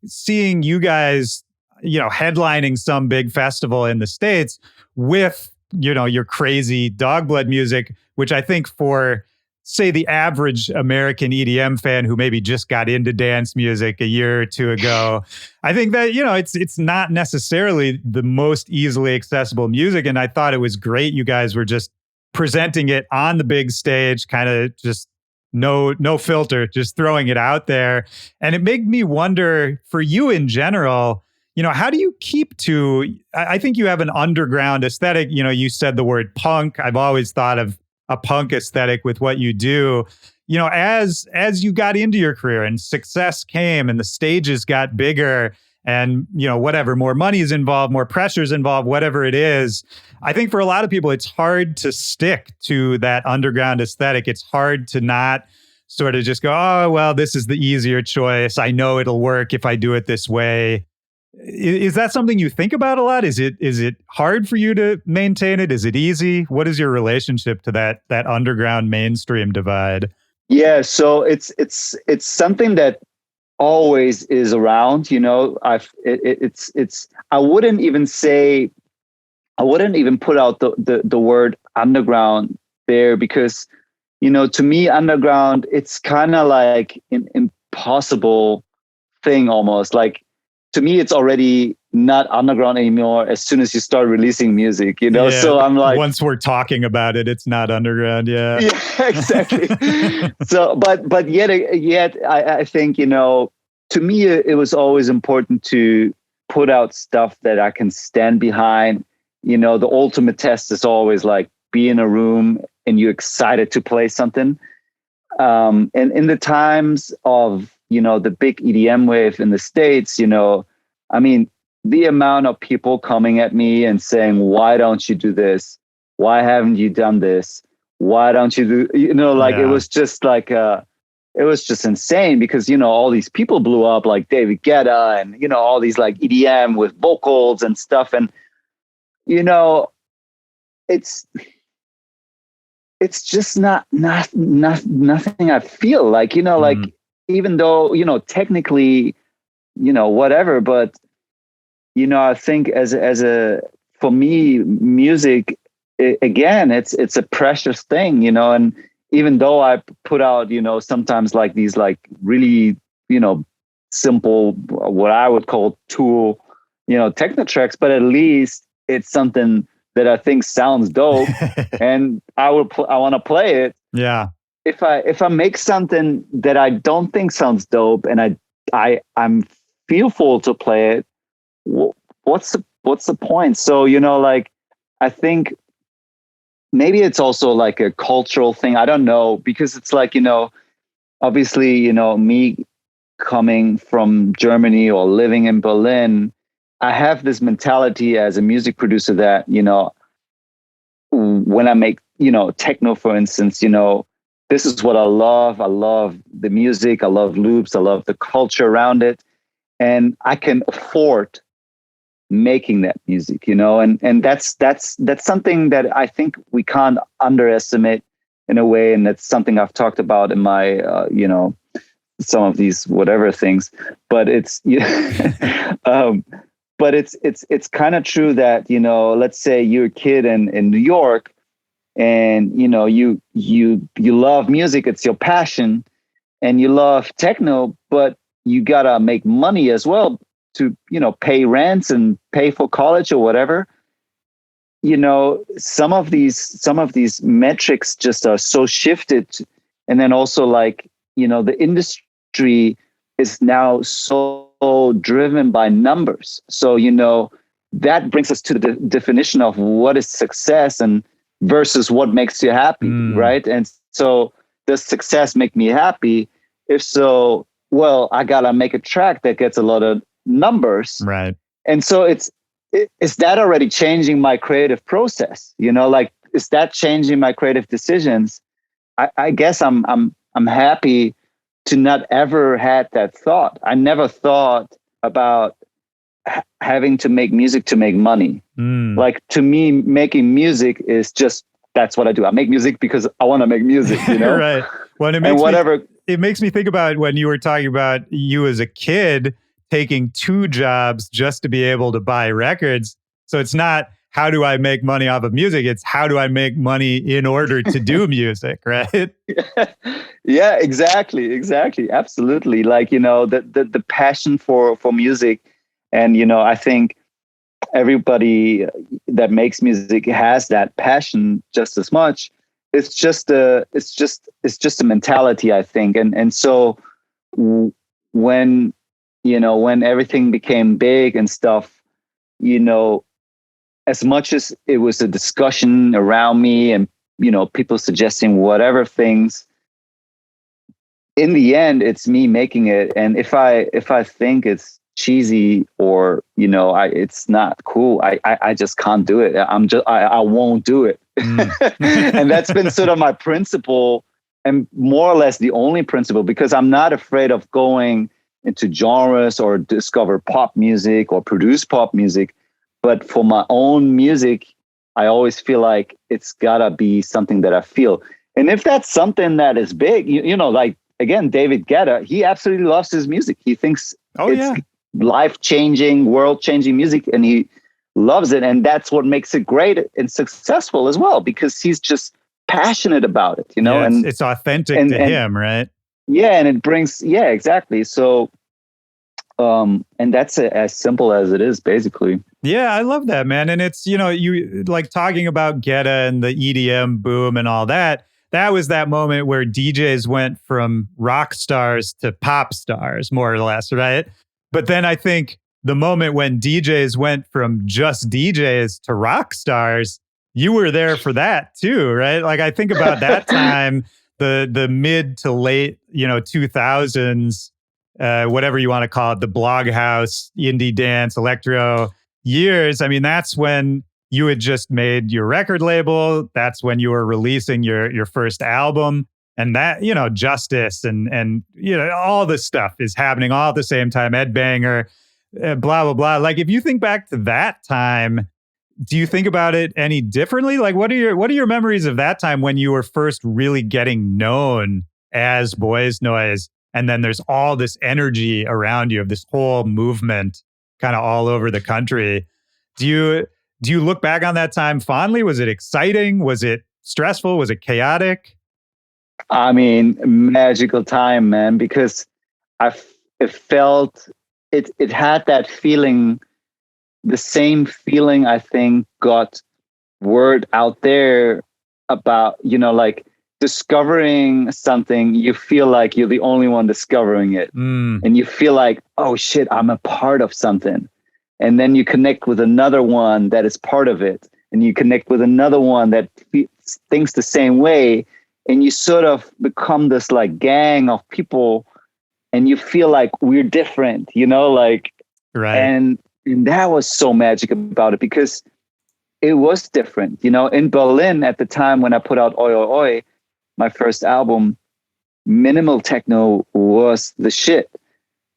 seeing you guys, headlining some big festival in the States with your crazy Dogblood music, which I think for, say, the average American EDM fan who maybe just got into dance music a year or two ago, I think that, it's not necessarily the most easily accessible music. And I thought it was great you guys were just presenting it on the big stage, kind of just no filter, just throwing it out there. And it made me wonder, for you in general, how do you keep to, I think you have an underground aesthetic. You said the word punk. I've always thought of a punk aesthetic with what you do. As you got into your career and success came and the stages got bigger and whatever, more money is involved, more pressures involved, whatever it is, I think for a lot of people it's hard to stick to that underground aesthetic. It's hard to not sort of just go, oh well, this is the easier choice, I know it'll work if I do it this way. Is that something you think about a lot? Is it hard for you to maintain it? Is it easy? What is your relationship to that underground mainstream divide? Yeah, so it's something that always is around. It's I wouldn't even put out the word underground there, because to me, underground, it's kind of like an impossible thing almost. Like, to me, it's already not underground anymore as soon as you start releasing music, Yeah, so I'm like, once we're talking about it, it's not underground. Yeah, yeah, exactly. So, but yet I think, to me, it was always important to put out stuff that I can stand behind. The ultimate test is always like, be in a room and you're excited to play something. And in the times of, the big EDM wave in the States, I mean, the amount of people coming at me and saying, why don't you do this? Why haven't you done this? Why don't you do, like, yeah. It was just like, it was just insane because, all these people blew up, like David Guetta and, all these like EDM with vocals and stuff. And, it's just not nothing I feel like, like, even though, technically, whatever, but, I think for me, music, again, it's a precious thing, and even though I put out, sometimes like these, like really, simple, what I would call tool, techno tracks, but at least it's something that I think sounds dope and I want to play it. Yeah. If I make something that I don't think sounds dope and I'm fearful to play it, what's the point? So, like, I think maybe it's also like a cultural thing. I don't know, because it's like, obviously, me coming from Germany or living in Berlin, I have this mentality as a music producer that, when I make, techno, for instance, this is what I love. I love the music. I love loops. I love the culture around it. And I can afford making that music, and that's something that I think we can't underestimate in a way. And that's something I've talked about in my, some of these whatever things, but it's, but it's kind of true that, let's say you're a kid in New York, and you love music, it's your passion, and you love techno, but you gotta make money as well to pay rents and pay for college or whatever. Some of these metrics just are so shifted, and then also like the industry is now so driven by numbers. So that brings us to the definition of what is success and versus what makes you happy, right? And so, does success make me happy? If so, well, I gotta make a track that gets a lot of numbers, right? And so is that already changing my creative process? Like, is that changing my creative decisions? I guess I'm happy to not ever had that thought. I never thought about having to make music to make money. Like, to me, making music is just, that's what I do. I make music because I want to make music, Right. Well, it makes me think about when you were talking about you as a kid taking 2 jobs just to be able to buy records. So it's not, how do I make money off of music? It's, how do I make money in order to do music, right? Yeah, exactly. Absolutely. Like, the passion for music. And, I think everybody that makes music has that passion just as much. It's just a mentality, I think. And so when everything became big and stuff, as much as it was a discussion around me and, people suggesting whatever things, in the end, it's me making it. And if I think it's cheesy or, it's not cool, I just can't do it. I won't do it. And that's been sort of my principle, and more or less the only principle, because I'm not afraid of going into genres or discover pop music or produce pop music. But for my own music, I always feel like it's gotta be something that I feel. And if that's something that is big, like, again, David Guetta, he absolutely loves his music. He thinks it's life-changing, world-changing music, and he loves it. And that's what makes it great and successful as well, because he's just passionate about it, and it's authentic to him, right? Yeah, and it brings, exactly. So, and that's as simple as it is, basically. Yeah, I love that, man. And it's, you like talking about Guetta and the EDM boom and all that. That was that moment where DJs went from rock stars to pop stars, more or less, right? But then I think the moment when DJs went from just DJs to rock stars, you were there for that too, right? Like, I think about that time, the mid to late, 2000s, whatever you want to call it, the blog house, indie dance, electro years. I mean, that's when you had just made your record label. That's when you were releasing your first album, and that, Justice and all this stuff is happening all at the same time. Ed Banger, blah blah blah. Like, if you think back to that time, do you think about it any differently? Like, what are your memories of that time when you were first really getting known as Boys Noize, and then there's all this energy around you of this whole movement kind of all over the country? Do you look back on that time fondly? Was it exciting? Was it stressful? Was it chaotic? I mean, magical time, man, because it felt, it had that feeling, the same feeling I think got word out there about, like discovering something. You feel like you're the only one discovering it. And you feel like, oh shit, I'm a part of something. And then you connect with another one that is part of it. And you connect with another one that thinks the same way. And you sort of become this like gang of people, and you feel like we're different, like, right. And that was so magic about it, because it was different. In Berlin at the time when I put out Oi Oi Oi, my first album, minimal techno was the shit.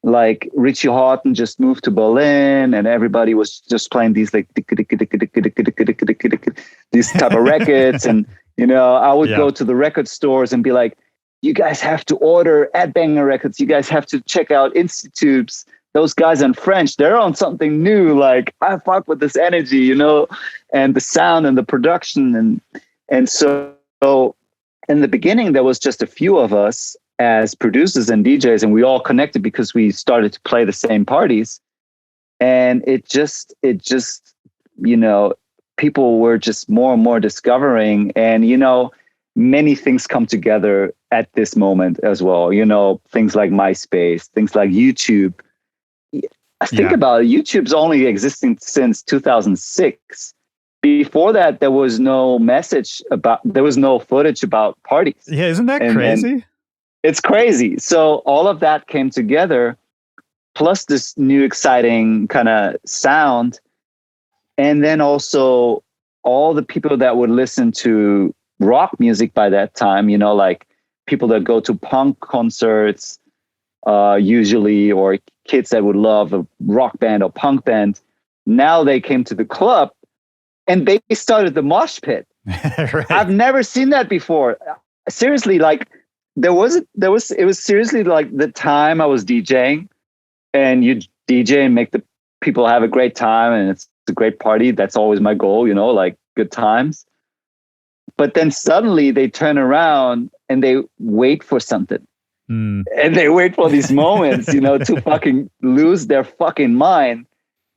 Like Richie Hawtin just moved to Berlin and everybody was just playing these like these type of records. And, I would go to the record stores and be like, you guys have to order Ed Banger Records. You guys have to check out Institutes. Those guys in French, they're on something new. Like, I fuck with this energy, and the sound and the production. And so in the beginning, there was just a few of us as producers and DJs, and we all connected because we started to play the same parties. And it just, people were just more and more discovering, and, many things come together at this moment as well. Things like MySpace, things like YouTube. Think about it. YouTube's only existing since 2006. Before that, there was no footage about parties. Yeah. Isn't that crazy? It's crazy. So all of that came together, plus this new exciting kind of sound. And then also all the people that would listen to rock music by that time, like people that go to punk concerts, usually, or kids that would love a rock band or punk band. Now they came to the club and they started the mosh pit. Right. I've never seen that before. Seriously, like it was seriously like the time I was DJing, and you DJ and make the people have a great time, and it's a great party. That's always my goal, like good times. But then suddenly they turn around and they wait for something. And they wait for these moments, to fucking lose their fucking mind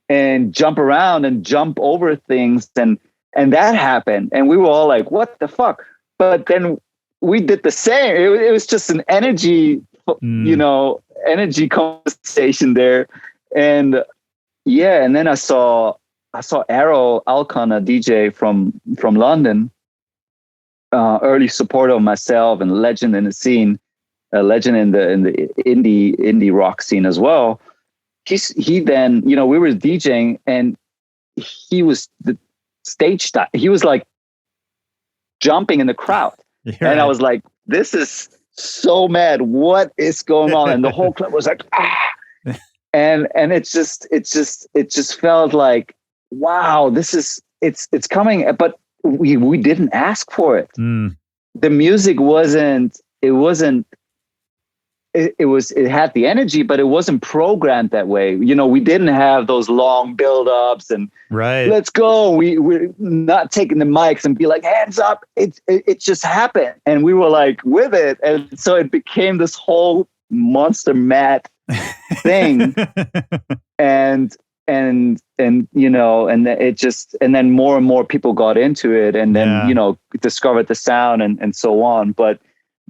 and jump around and jump over things. And that happened. And we were all like, what the fuck? But then we did the same. It was just an energy, energy conversation there. And and then I saw Arrow Alcon, a DJ from London, early supporter of myself and legend in the scene, a legend in the indie rock scene as well. He then, we were DJing and he was the stage he was like jumping in the crowd. And I was like, this is so mad. What is going on? And the whole club was like, ah. And it just felt like, wow, it's coming. But we didn't ask for it. The music it had the energy, but it wasn't programmed that way. We didn't have those long build-ups and let's go. We're not taking the mics and be like, hands up. It just happened. And we were like with it. And so it became this whole monster mat thing. and then more and more people got into it and then, discovered the sound and so on. But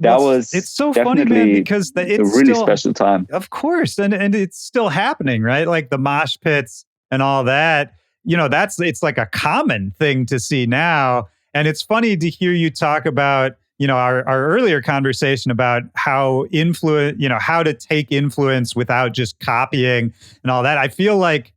it's so funny, man, because it's a really special time. Of course. And it's still happening, right? Like the mosh pits and all that, it's like a common thing to see now. And it's funny to hear you talk about, our earlier conversation about how how to take influence without just copying and all that. I feel like,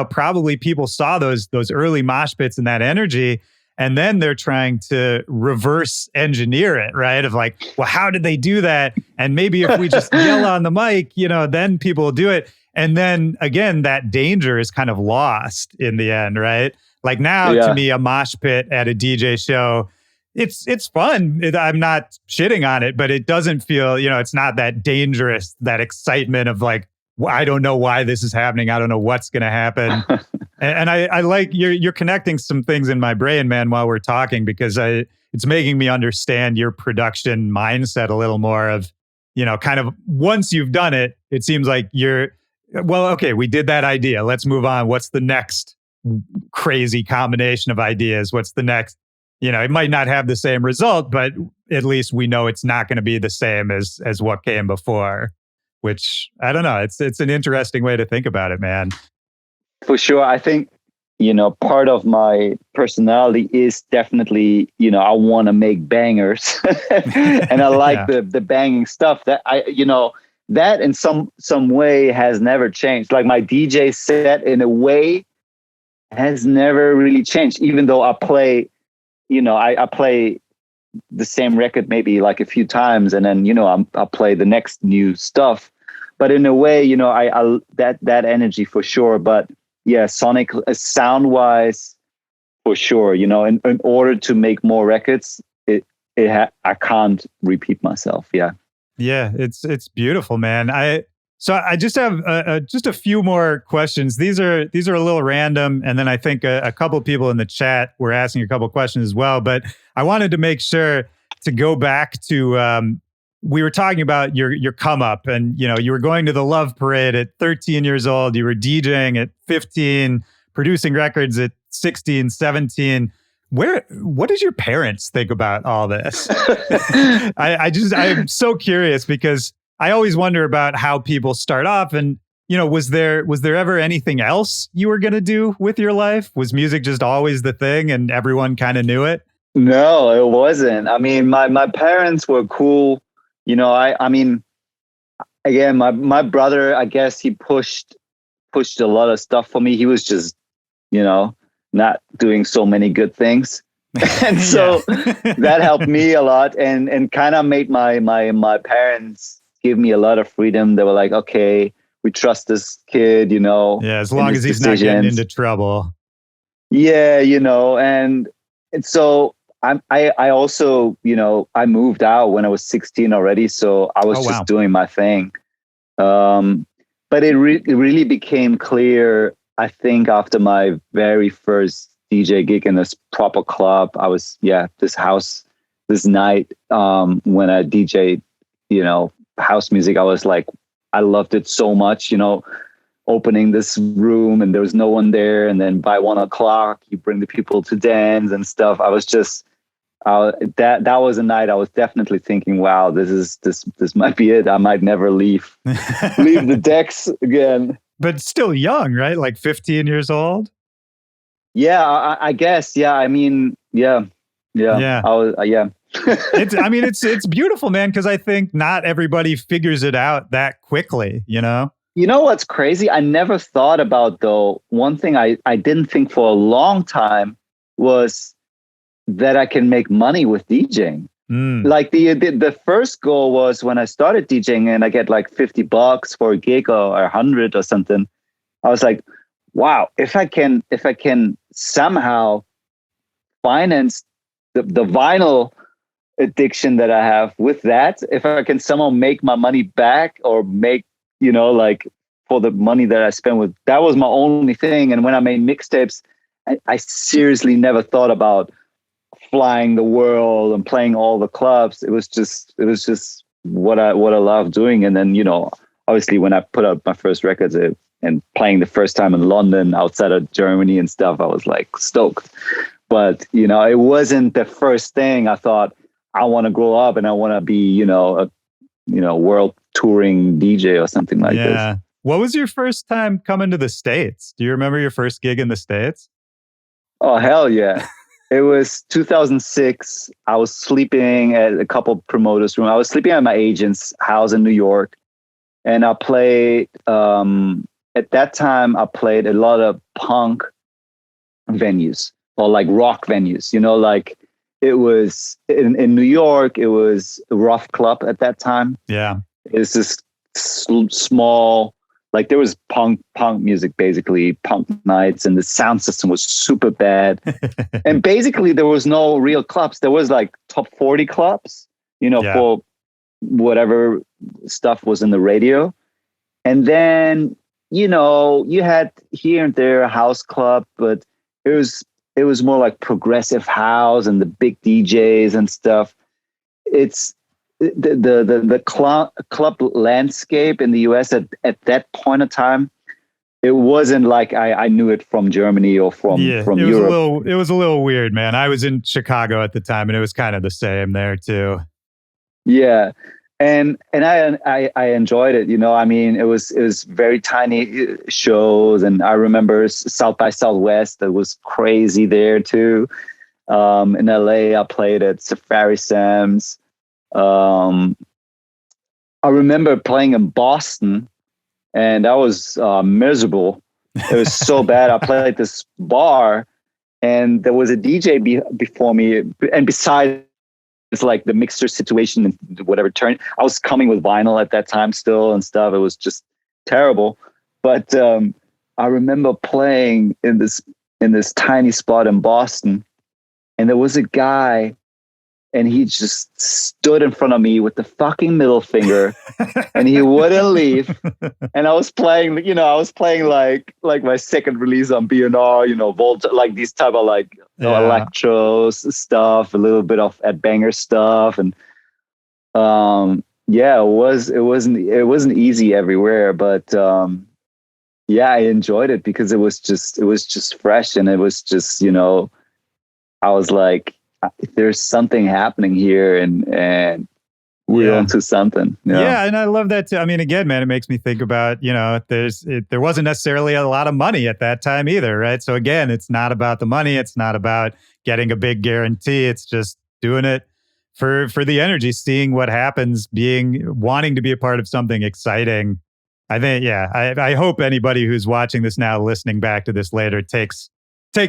probably people saw those early mosh pits and that energy. And then they're trying to reverse engineer it, right? Of like, well, how did they do that? And maybe if we just yell on the mic, then people will do it. And then again, that danger is kind of lost in the end, right? Like now, to me, a mosh pit at a DJ show, it's fun. I'm not shitting on it, but it doesn't feel, it's not that dangerous, that excitement of like, I don't know why this is happening. I don't know what's going to happen. And I like you're connecting some things in my brain, man, while we're talking, because it's making me understand your production mindset a little more of, kind of once you've done it, it seems like okay, we did that idea. Let's move on. What's the next crazy combination of ideas? What's the next, it might not have the same result, but at least we know it's not going to be the same as what came before. Which, I don't know, it's an interesting way to think about it, man. For sure. I think, part of my personality is definitely, I want to make bangers and I like the banging stuff that that in some way has never changed. Like my DJ set in a way has never really changed, even though I play, I play the same record maybe like a few times, and then I'll play the next new stuff. But in a way, I that energy for sure. But yeah, sonic sound wise, for sure. In order to make more records, I can't repeat myself. Yeah. Yeah, it's beautiful, man. I just have just a few more questions. These are a little random, and then I think a couple of people in the chat were asking a couple of questions as well. But I wanted to make sure to go back to we were talking about your come up, and you were going to the Love Parade at 13 years old. You were DJing at 15, producing records at 16, 17. What did your parents think about all this? I'm so curious, because I always wonder about how people start off, and was there ever anything else you were going to do with your life? Was music just always the thing and everyone kind of knew it? No, it wasn't. I mean, my parents were cool. I mean, again, my brother, I guess he pushed a lot of stuff for me. He was just, not doing so many good things. And so that helped me a lot, and kind of made my parents give me a lot of freedom. They were like, okay, we trust this kid, Yeah, as long as he's not getting into trouble. Yeah, and so I also, I moved out when I was 16 already. So I was just doing my thing. But it really became clear, I think, after my very first DJ gig in this proper club. I was, this night, when I DJ'd, house music, I was like, I loved it so much, opening this room and there was no one there. And then by 1 o'clock, you bring the people to dance and stuff. I was just, that was a night I was definitely thinking, wow, this might be it. I might never leave the decks again. But still young, right? Like 15 years old? Yeah, I guess. Yeah. I mean, yeah. I was, yeah. It's beautiful, man, because I think not everybody figures it out that quickly, You know what's crazy? I never thought about, though, one thing I didn't think for a long time was that I can make money with DJing. Like the first goal was when I started DJing and I get like $50 for a gig or 100 or something. I was like, wow, if I can somehow finance the vinyl addiction that I have with that, if I can somehow make my money back, or make, like, for the money that I spent with, that was my only thing. And when I made mixtapes, I seriously never thought about flying the world and playing all the clubs. It was just what I love doing. And then, obviously when I put out my first records and playing the first time in London outside of Germany and stuff, I was like stoked. But, it wasn't the first thing I thought. I want to grow up and I want to be, a world touring DJ or something like this. What was your first time coming to the States? Do you remember your first gig in the States? Oh, hell yeah. It was 2006. I was sleeping at a couple promoters' room. I was sleeping at my agent's house in New York. And I played, at that time, I played a lot of punk venues, or like rock venues, like, it was in New York. It was a Rough Club at that time. Yeah. It's this small, like, there was punk music, basically punk nights, and the sound system was super bad. And basically there was no real clubs. There was like top 40 clubs, for whatever stuff was in the radio. And then, you had here and there a house club, but it was more like progressive house and the big DJs and stuff. It's the club landscape in the US at that point of time. It wasn't like I knew it from Germany or from Europe. It was a little weird, man. I was in Chicago at the time, and it was kind of the same there too. Yeah. And I enjoyed it. I mean, it was very tiny shows. And I remember South by Southwest, that was crazy there too. In LA, I played at Safari Sam's. I remember playing in Boston, and that was miserable. It was so bad. I played at this bar, and there was a DJ before me and beside like the mixer situation and whatever turn. I was coming with vinyl at that time still and stuff. It was just terrible. But I remember playing in this tiny spot in Boston, and there was a guy, and he just stood in front of me with the fucking middle finger, and he wouldn't leave. And I was playing like my second release on B&R, Volta, like these type of like electro stuff, a little bit of Ed Banger stuff, and it wasn't easy everywhere, but I enjoyed it because it was just fresh, and it was just I was like, there's something happening here, and we're onto something. Yeah, and I love that too. I mean, again, man, it makes me think about, there wasn't necessarily a lot of money at that time either, right? So again, it's not about the money. It's not about getting a big guarantee. It's just doing it for the energy, seeing what happens, wanting to be a part of something exciting. I think, I hope anybody who's watching this now, listening back to this later, takes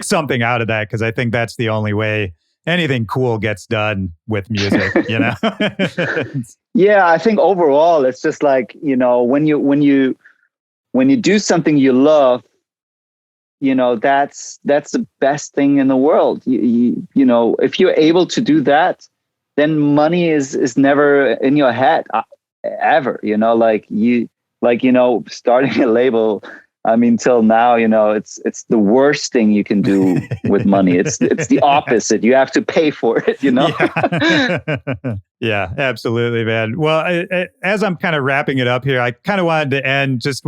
something out of that, because I think that's the only way anything cool gets done with music, Yeah, I think overall it's just like, when you do something you love, that's the best thing in the world. If you're able to do that, then money is never in your head ever. Starting a label. I mean, till now, it's the worst thing you can do with money. It's the opposite. You have to pay for it, Yeah, absolutely, man. Well, as I'm kind of wrapping it up here, I kind of wanted to end just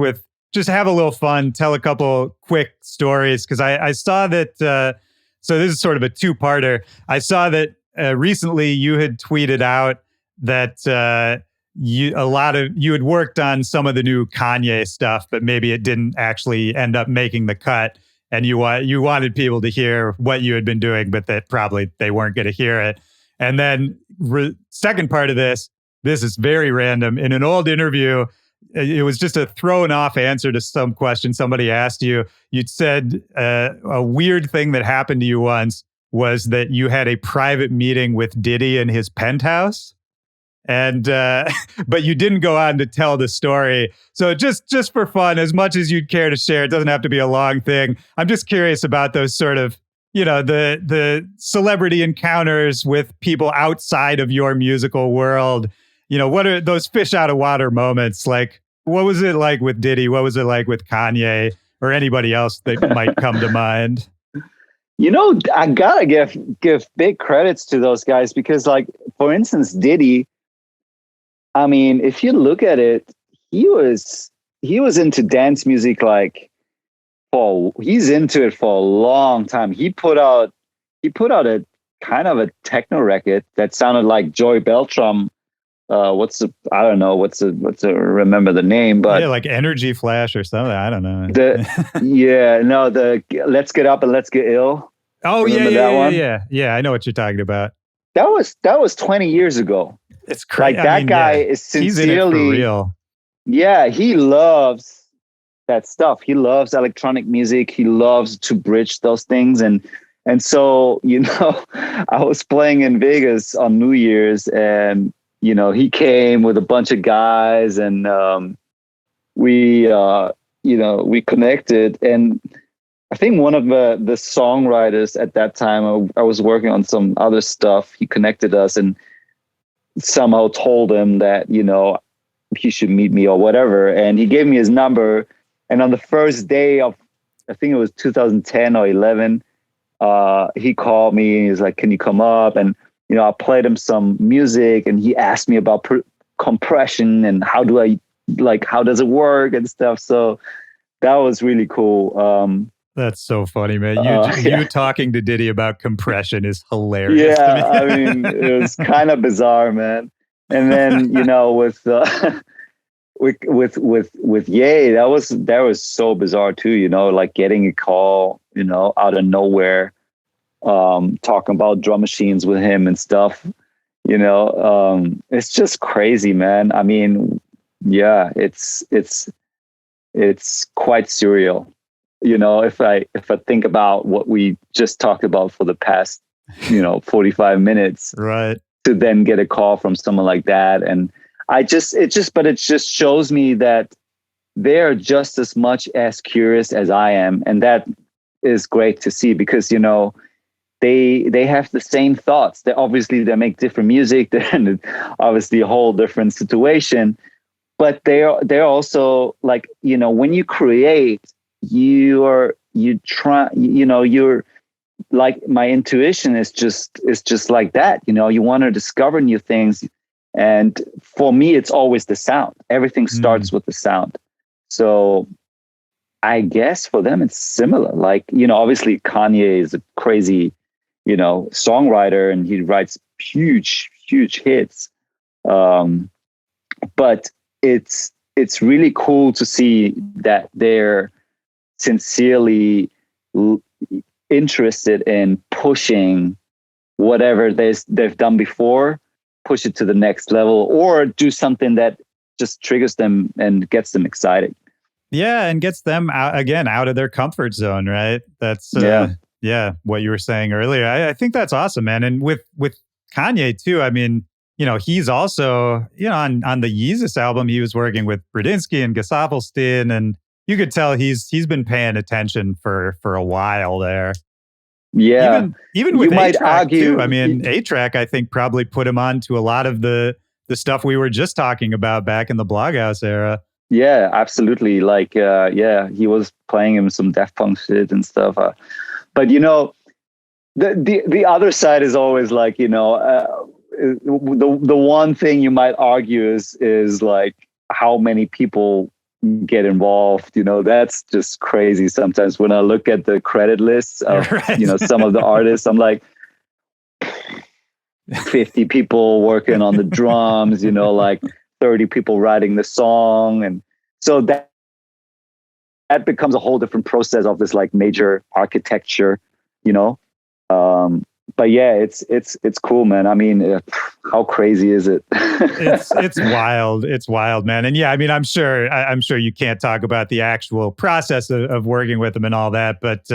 have a little fun, tell a couple quick stories, because I saw that, so this is sort of a two-parter. I saw that recently you had tweeted out that you had worked on some of the new Kanye stuff, but maybe it didn't actually end up making the cut, and you wanted people to hear what you had been doing, but that probably they weren't going to hear it. And then second part of this is very random. In an old interview, it was just a thrown off answer to some question somebody asked you. You'd said a weird thing that happened to you once was that you had a private meeting with Diddy in his penthouse. And but you didn't go on to tell the story. So just for fun, as much as you'd care to share, it doesn't have to be a long thing. I'm just curious about those sort of, the celebrity encounters with people outside of your musical world. What are those fish out of water moments? Like, what was it like with Diddy? What was it like with Kanye or anybody else that might come to mind? I gotta give big credits to those guys, because, like, for instance, Diddy, I mean, if you look at it, he was into dance music he's into it for a long time. He put out a kind of a techno record that sounded like Joy Beltram. Remember the name, but like Energy Flash or something. I don't know. The Let's Get Up and Let's Get Ill. Oh, remember that one? Yeah. I know what you're talking about. That was 20 years ago. It's crazy. Like, that guy is sincerely, he's in it for real. Yeah, he loves that stuff. He loves electronic music. He loves to bridge those things. And so, I was playing in Vegas on New Year's, and, he came with a bunch of guys, and we connected. And I think one of the songwriters at that time, I was working on some other stuff. He connected us and somehow told him that, he should meet me or whatever. And he gave me his number. And on the first day of, I think it was 2010 or 11, he called me and he's like, can you come up? And, I played him some music, and he asked me about compression and how does it work and stuff. So that was really cool. That's so funny, man. You talking to Diddy about compression is hilarious. Yeah, I mean, it was kind of bizarre, man. And then, with Ye, that was so bizarre too, like getting a call, out of nowhere, talking about drum machines with him and stuff. It's just crazy, man. I mean, yeah, it's quite surreal. If I think about what we just talked about for the past, 45 minutes, right? to then get a call from someone like that. And it just shows me that they're just as much as curious as I am. And that is great to see, because, they have the same thoughts. They make different music. They're obviously a whole different situation, but they're also like, when you create, you're like, my intuition is just like that. You want to discover new things. And for me, it's always the sound. Everything starts with the sound. So I guess for them, it's similar. Like, obviously Kanye is a crazy, songwriter, and he writes huge, huge hits. But it's really cool to see that they're sincerely interested in pushing whatever they've done before, push it to the next level, or do something that just triggers them and gets them excited. Yeah, and gets them out of their comfort zone, right? That's what you were saying earlier. I think that's awesome, man. And with Kanye too, I mean, he's also, on the Yeezus album, he was working with Bradinsky and Gesaffelstein, and you could tell he's been paying attention for a while there. Yeah. Even with you might argue too. I mean, A-Track, I think, probably put him on to a lot of the stuff we were just talking about back in the Bloghouse era. Yeah, absolutely. Like, he was playing him some Daft Punk shit and stuff. But the other side is always like, the one thing you might argue is like how many people get involved. That's just crazy. Sometimes when I look at the credit lists of some of the artists, I'm like, 50 people working on the drums, like 30 people writing the song. And so that becomes a whole different process of this like major architecture, but yeah, it's cool, man. I mean, how crazy is it? It's wild. It's wild, man. And yeah, I mean, I'm sure you can't talk about the actual process of working with them and all that, but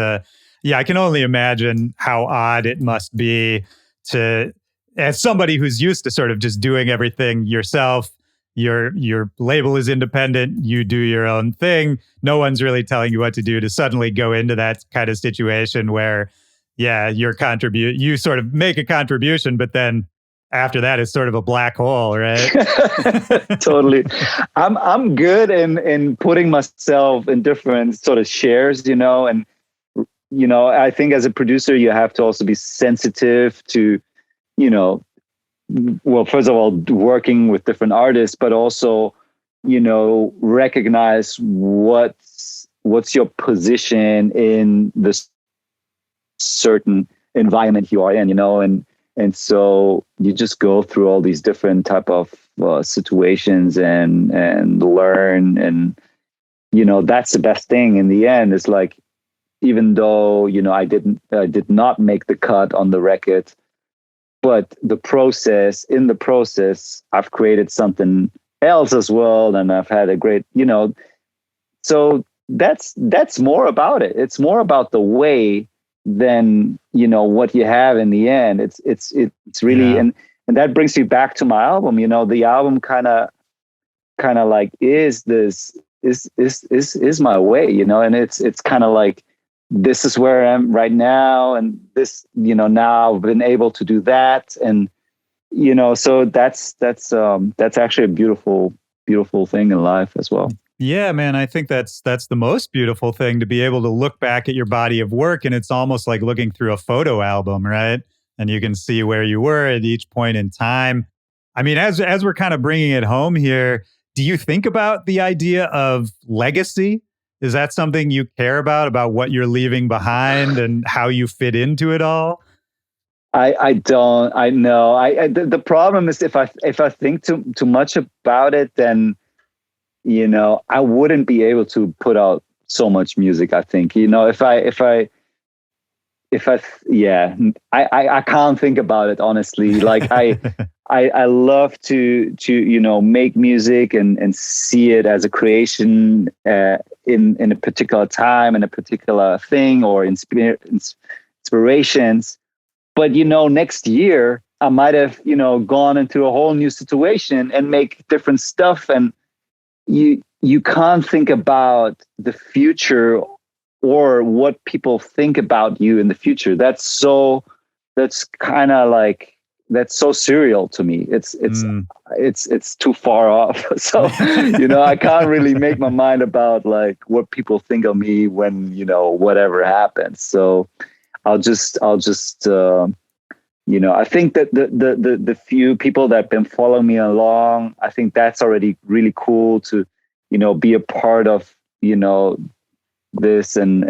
yeah, I can only imagine how odd it must be to, as somebody who's used to sort of just doing everything yourself. Your label is independent. You do your own thing. No one's really telling you what to do, to suddenly go into that kind of situation where, yeah, you sort of make a contribution, but then after that, it's sort of a black hole, right? Totally. I'm good in putting myself in different sort of shares, and I think as a producer, you have to also be sensitive to, well, first of all, working with different artists, but also, recognize what's your position in this certain environment you are in, and so you just go through all these different type of situations and learn, and that's the best thing in the end. It's like, even though I did not make the cut on the record, but in the process, I've created something else as well, and I've had a great, so that's more about it. It's more about the way than what you have in the end. It's really, and that brings me back to my album. The album kind of like is my way, and it's kind of like, this is where I am right now, and this, now I've been able to do that, and so that's actually a beautiful thing in life as well. Yeah, man, I think that's the most beautiful thing, to be able to look back at your body of work, and it's almost like looking through a photo album, right? And you can see where you were at each point in time. I mean, as we're kind of bringing it home here, do you think about the idea of legacy? Is that something you care about what you're leaving behind and how you fit into it all? I don't. I know. The problem is, if I think too much about it, then I wouldn't be able to put out so much music. I think I can't think about it honestly. Like I love to make music and see it as a creation in a particular time, in a particular thing, or inspirations. But next year I might have, gone into a whole new situation and make different stuff. And you can't think about the future or what people think about you in the future. That's kind of like, that's so surreal to me. It's too far off. So, I can't really make my mind about like what people think of me when, whatever happens. So I'll just, I think that the few people that have been following me along, I think that's already really cool to, be a part of, this and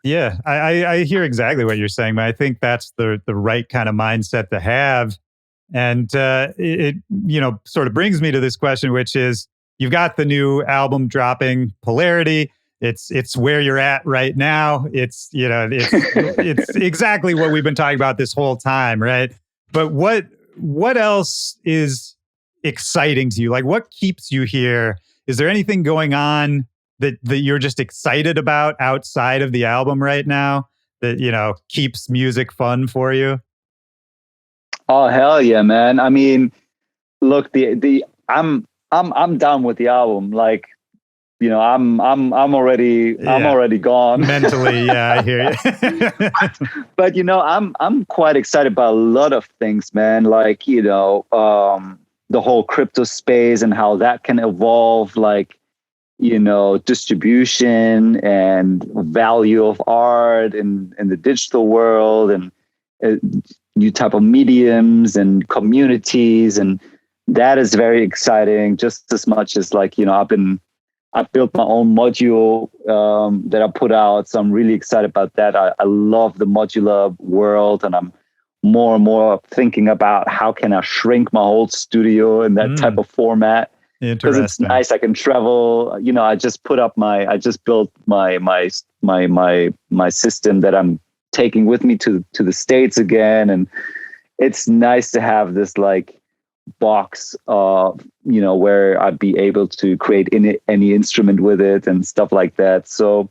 Yeah, I hear exactly what you're saying, but I think that's the right kind of mindset to have. And it sort of brings me to this question, which is you've got the new album dropping, Polarity. It's where you're at right now. It's exactly what we've been talking about this whole time, right? But what else is exciting to you? Like, what keeps you here? Is there anything going on that you're just excited about outside of the album right now that keeps music fun for you? Oh hell yeah, man! I mean, look, I'm done with the album. Like, I'm already gone mentally. Yeah, I hear you. but I'm quite excited about a lot of things, man. Like, the whole crypto space and how that can evolve, like, distribution and value of art in the digital world, and new type of mediums and communities. And that is very exciting, just as much as like, I built my own module that I put out. So I'm really excited about that. I love the modular world, and I'm more and more thinking about how can I shrink my whole studio in that type of format. Because it's nice. I can travel. I just built my system that I'm taking with me to the States again. And it's nice to have this like box where I'd be able to create any instrument with it and stuff like that. So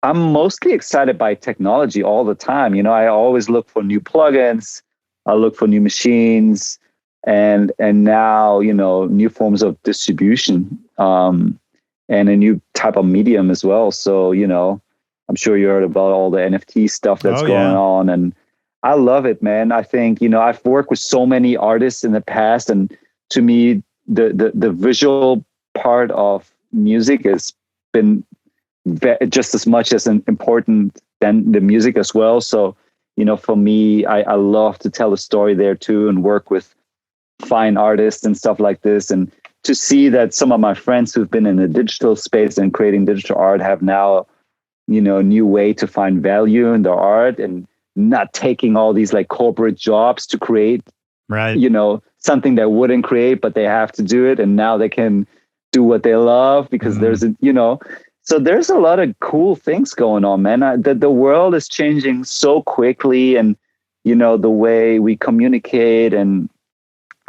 I'm mostly excited by technology all the time. I always look for new plugins. I look for new machines, and now, new forms of distribution, and a new type of medium as well. So, I'm sure you heard about all the NFT stuff that's going on, and I love it, man. I think, I've worked with so many artists in the past, and to me, the visual part of music has been just as much as important than the music as well. So, for me, I love to tell a story there too, and work with fine artists and stuff like this. And to see that some of my friends who've been in the digital space and creating digital art have now, a new way to find value in their art, and not taking all these like corporate jobs to create, right, something they wouldn't create, but they have to do it. And now they can do what they love because so there's a lot of cool things going on, man. The world is changing so quickly, and, the way we communicate and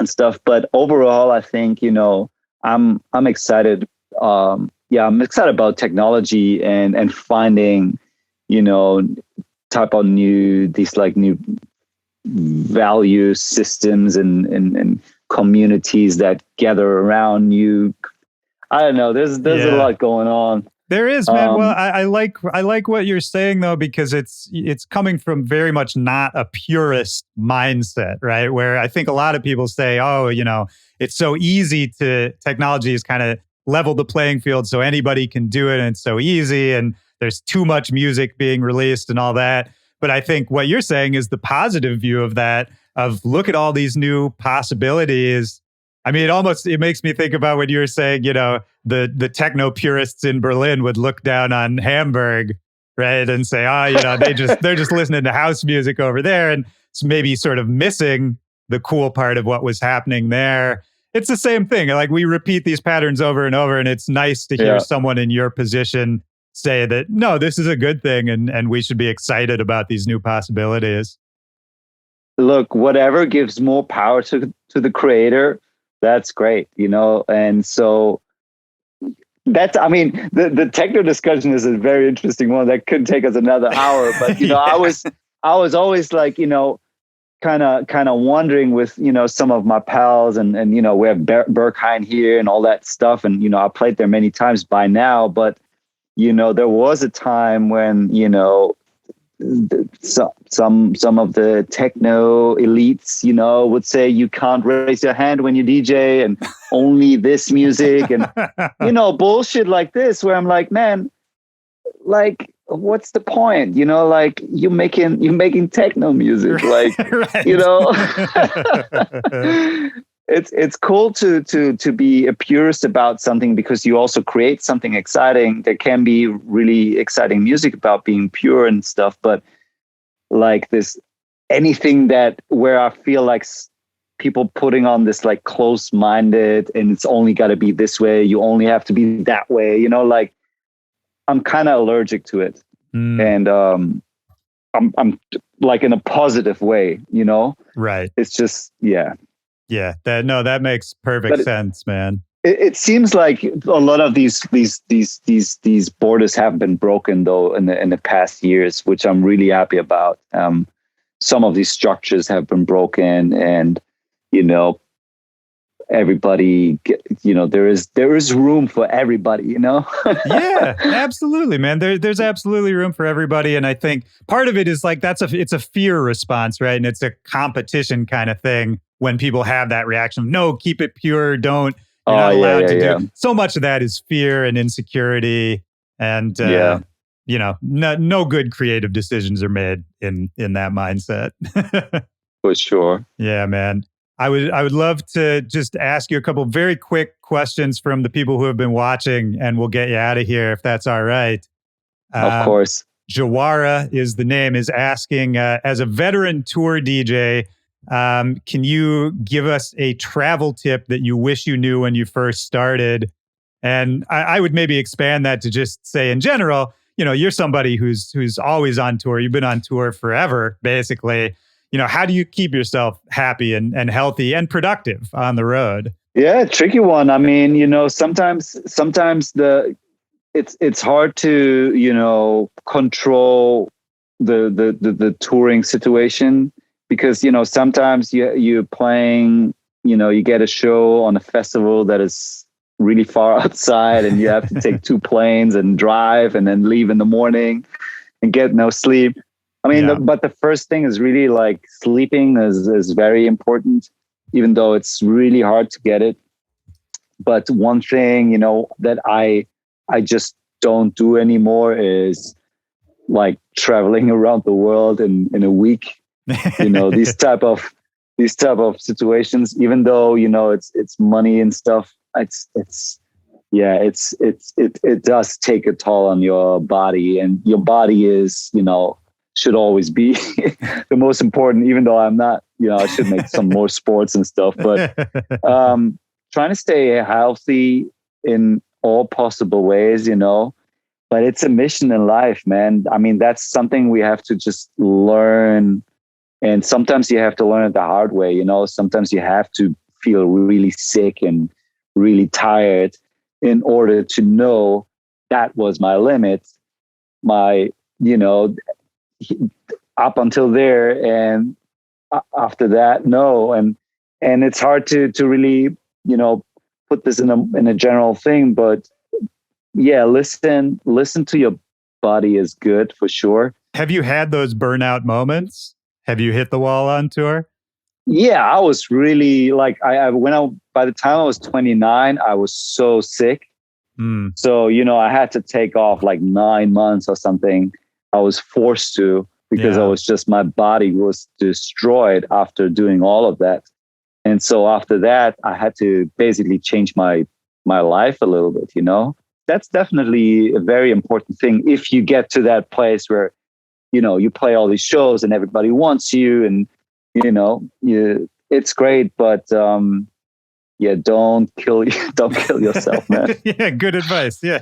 stuff. But overall, I think, I'm excited. I'm excited about technology and finding, type of new value systems and communities that gather around you. I don't know. There's a lot going on. There is, man. Well, I like what you're saying though, because it's coming from very much not a purist mindset, right? Where I think a lot of people say, oh, it's so easy technology has kind of leveled the playing field, so anybody can do it, and it's so easy, and there's too much music being released and all that. But I think what you're saying is the positive view of that, of look at all these new possibilities. I mean, it makes me think about when you were saying, the techno purists in Berlin would look down on Hamburg, right, and say, they're just listening to house music over there, and it's maybe sort of missing the cool part of what was happening there. It's the same thing. Like, we repeat these patterns over and over, and it's nice to hear someone in your position say that, no, this is a good thing, and we should be excited about these new possibilities. Look, whatever gives more power to the creator, that's great, and so the techno discussion is a very interesting one that could take us another hour. But I was always like, kind of wondering with, some of my pals, and we have Berkheim here and all that stuff. And, I played there many times by now, but, there was a time when, some of the techno elites, would say you can't raise your hand when you DJ and only this music and, bullshit like this, where I'm like, man, like, what's the point? Like you're making techno music, like, Right. It's cool to be a purist about something, because you also create something exciting. There can be really exciting music about being pure and stuff, but like this, anything that where I feel like people putting on this like close-minded, and it's only got to be this way, you only have to be that way, like I'm kind of allergic to it. And I'm like in a positive way, Right. It's just, yeah. Yeah, that makes perfect sense, man. It seems like a lot of these borders have been broken though in the past years, which I'm really happy about. Some of these structures have been broken, and everybody there is room for everybody. Yeah, absolutely, man. There's absolutely room for everybody, and I think part of it is like it's a fear response, right? And it's a competition kind of thing when people have that reaction. No, keep it pure. Don't. You're not allowed to do. So much of that is fear and insecurity, and no good creative decisions are made in that mindset. For sure. Yeah, man. I would love to just ask you a couple very quick questions from the people who have been watching, and we'll get you out of here if that's all right. Of course. Jawara is the name, is asking, as a veteran tour DJ, can you give us a travel tip that you wish you knew when you first started? And I would maybe expand that to just say, in general, you're somebody who's always on tour. You've been on tour forever, basically. How do you keep yourself happy and healthy and productive on the road? Yeah, tricky one. I mean, sometimes it's hard to, control the touring situation, because, sometimes you're playing, you get a show on a festival that is really far outside, and you have to take 2 planes and drive and then leave in the morning and get no sleep. I mean, but the first thing is really like sleeping is very important, even though it's really hard to get it. But one thing, that I just don't do anymore is like traveling around the world in a week. These type of situations, even though, it's money and stuff, it does take a toll on your body, and your body is, should always be the most important, even though I'm not, I should make some more sports and stuff, but trying to stay healthy in all possible ways, but it's a mission in life, man. I mean, that's something we have to just learn. And sometimes you have to learn it the hard way, sometimes you have to feel really sick and really tired in order to know that was my limit, up until there, and after that, no. And it's hard to really, put this in a general thing, but yeah, listen to your body is good for sure. Have you had those burnout moments? Have you hit the wall on tour? Yeah, I was really like, by the time I was 29, I was so sick. So, I had to take off like 9 months or something. I was forced to, because my body was destroyed after doing all of that. And so after that, I had to basically change my life a little bit, That's definitely a very important thing. If you get to that place where, you play all these shows and everybody wants you, and, it's great, but, don't kill yourself, man. Yeah, good advice. Yeah.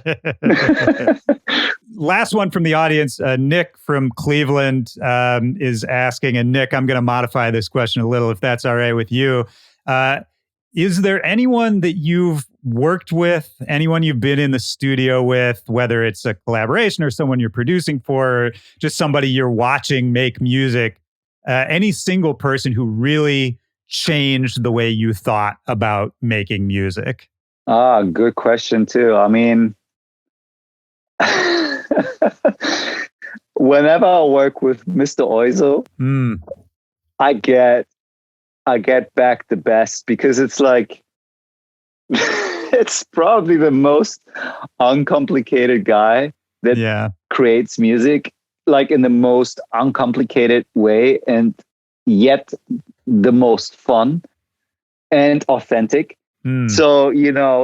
Last one from the audience. Nick from Cleveland is asking, and Nick, I'm going to modify this question a little if that's all right with you. Is there anyone that you've worked with, anyone you've been in the studio with, whether it's a collaboration or someone you're producing for, or just somebody you're watching make music, any single person who really changed the way you thought about making music? Good question too. I mean, whenever I work with Mr. Oizo, I get back the best, because it's like it's probably the most uncomplicated guy that creates music, like in the most uncomplicated way, and yet the most fun and authentic. So,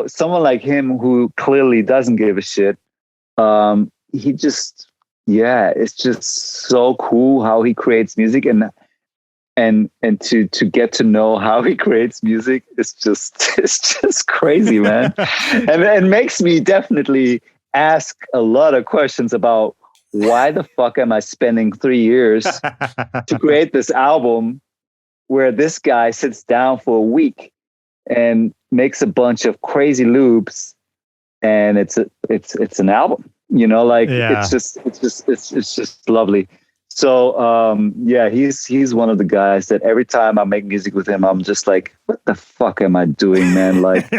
someone like him who clearly doesn't give a shit, he just, it's just so cool how he creates music, and to get to know how he creates music it's just crazy, man. And it makes me definitely ask a lot of questions about why the fuck am I spending 3 years to create this album where this guy sits down for a week and makes a bunch of crazy loops, and it's an album, it's just lovely. So he's one of the guys that every time I make music with him, I'm just like, what the fuck am I doing, man? Like,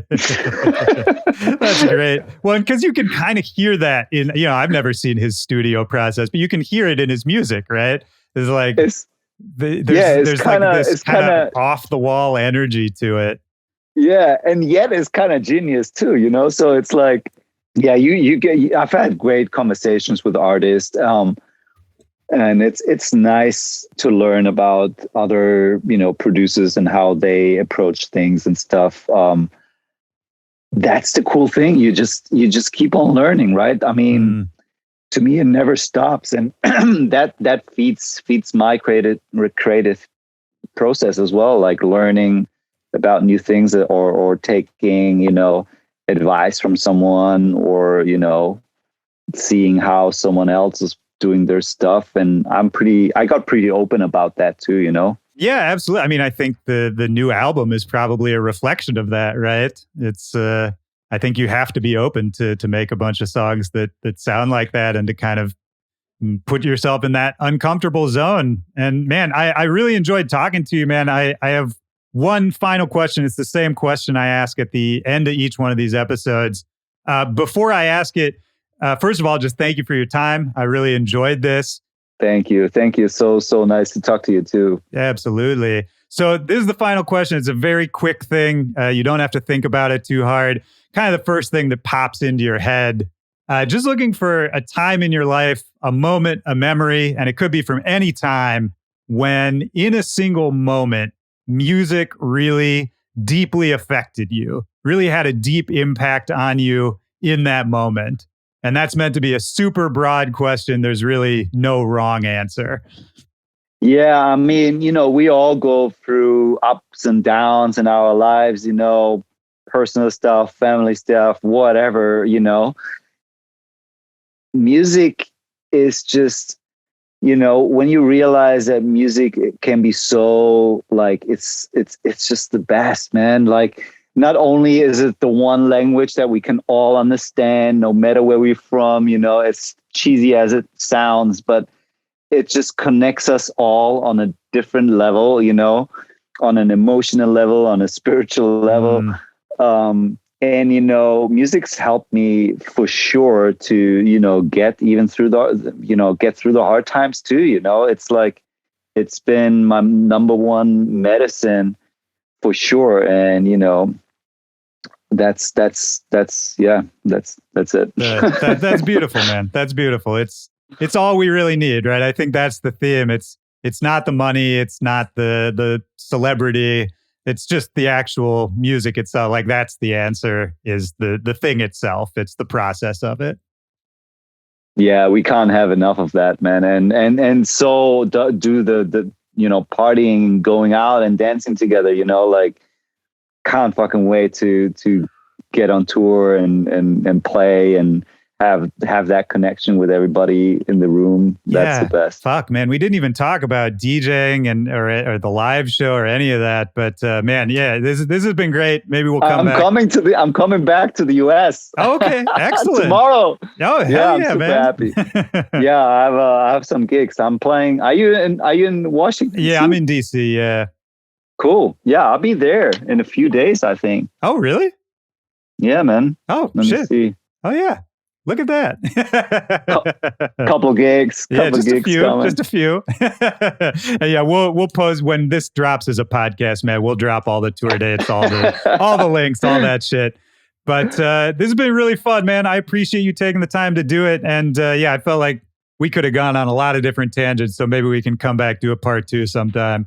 that's great. Well, because you can kind of hear that in, I've never seen his studio process, but you can hear it in his music, right? There's like, there's kind of off the wall energy to it. Yeah, and yet it's kind of genius too, So it's like, I've had great conversations with artists. And it's nice to learn about other, producers and how they approach things and stuff. That's the cool thing. You just keep on learning, right? I mean, to me, it never stops, and that feeds my creative process as well. Like learning about new things, or taking, advice from someone, or seeing how someone else is doing their stuff. And I got pretty open about that too, Yeah, absolutely. I mean, I think the new album is probably a reflection of that, right? It's I think you have to be open to make a bunch of songs that sound like that, and to kind of put yourself in that uncomfortable zone. And man, I really enjoyed talking to you, man. I have one final question. It's the same question I ask at the end of each one of these episodes. Before I ask it, first of all, just thank you for your time. I really enjoyed this. Thank you. So nice to talk to you too. Absolutely. So this is the final question. It's a very quick thing. You don't have to think about it too hard. Kind of the first thing that pops into your head. Just looking for a time in your life, a moment, a memory, and it could be from any time, when in a single moment, music really deeply affected you, really had a deep impact on you in that moment. And that's meant to be a super broad question. There's really no wrong answer. Yeah, I mean, we all go through ups and downs in our lives, personal stuff, family stuff, whatever, Music is just, when you realize that music can be so, like, it's just the best, man. Like, not only is it the one language that we can all understand, no matter where we're from, as cheesy as it sounds, but it just connects us all on a different level, on an emotional level, on a spiritual level. And, music's helped me for sure to, get even through get through the hard times too. It's like, it's been my number one medicine for sure. And, that's it. That's beautiful, man. That's beautiful. It's all we really need, right? I think that's the theme. It's not the money. It's not the celebrity. It's just the actual music itself. Like, that's the answer, is the thing itself. It's the process of it. Yeah, we can't have enough of that, man. And so do the partying, going out and dancing together, like, can't fucking wait to get on tour and play and have that connection with everybody in the room. That's the best. Fuck, man. We didn't even talk about DJing or the live show or any of that. But man, yeah, this has been great. Maybe we'll come back. I'm coming back to the US. Oh, okay, excellent. Tomorrow. Oh, hell yeah, I'm yeah, super man. happy. Yeah, I have some gigs. I'm playing. Are you in Washington? Yeah, I'm in DC. Yeah. Cool. Yeah, I'll be there in a few days, I think. Oh, really? Yeah, man. Oh, Let shit. me see. Oh, yeah. Look at that. Couple gigs. Just gigs a few. coming. Just a few. And yeah, we'll post when this drops as a podcast, man. We'll drop all the tour dates, all the links, all that shit. But this has been really fun, man. I appreciate you taking the time to do it. And yeah, I felt like we could have gone on a lot of different tangents. So maybe we can come back, do a part 2 sometime.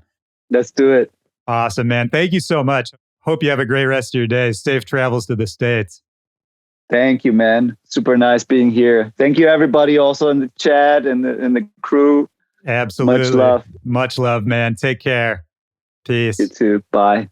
Let's do it. Awesome, man. Thank you so much. Hope you have a great rest of your day. Safe travels to the States. Thank you, man. Super nice being here. Thank you, everybody, also in the chat and the crew. Absolutely. Much love. Much love, man. Take care. Peace. You too. Bye.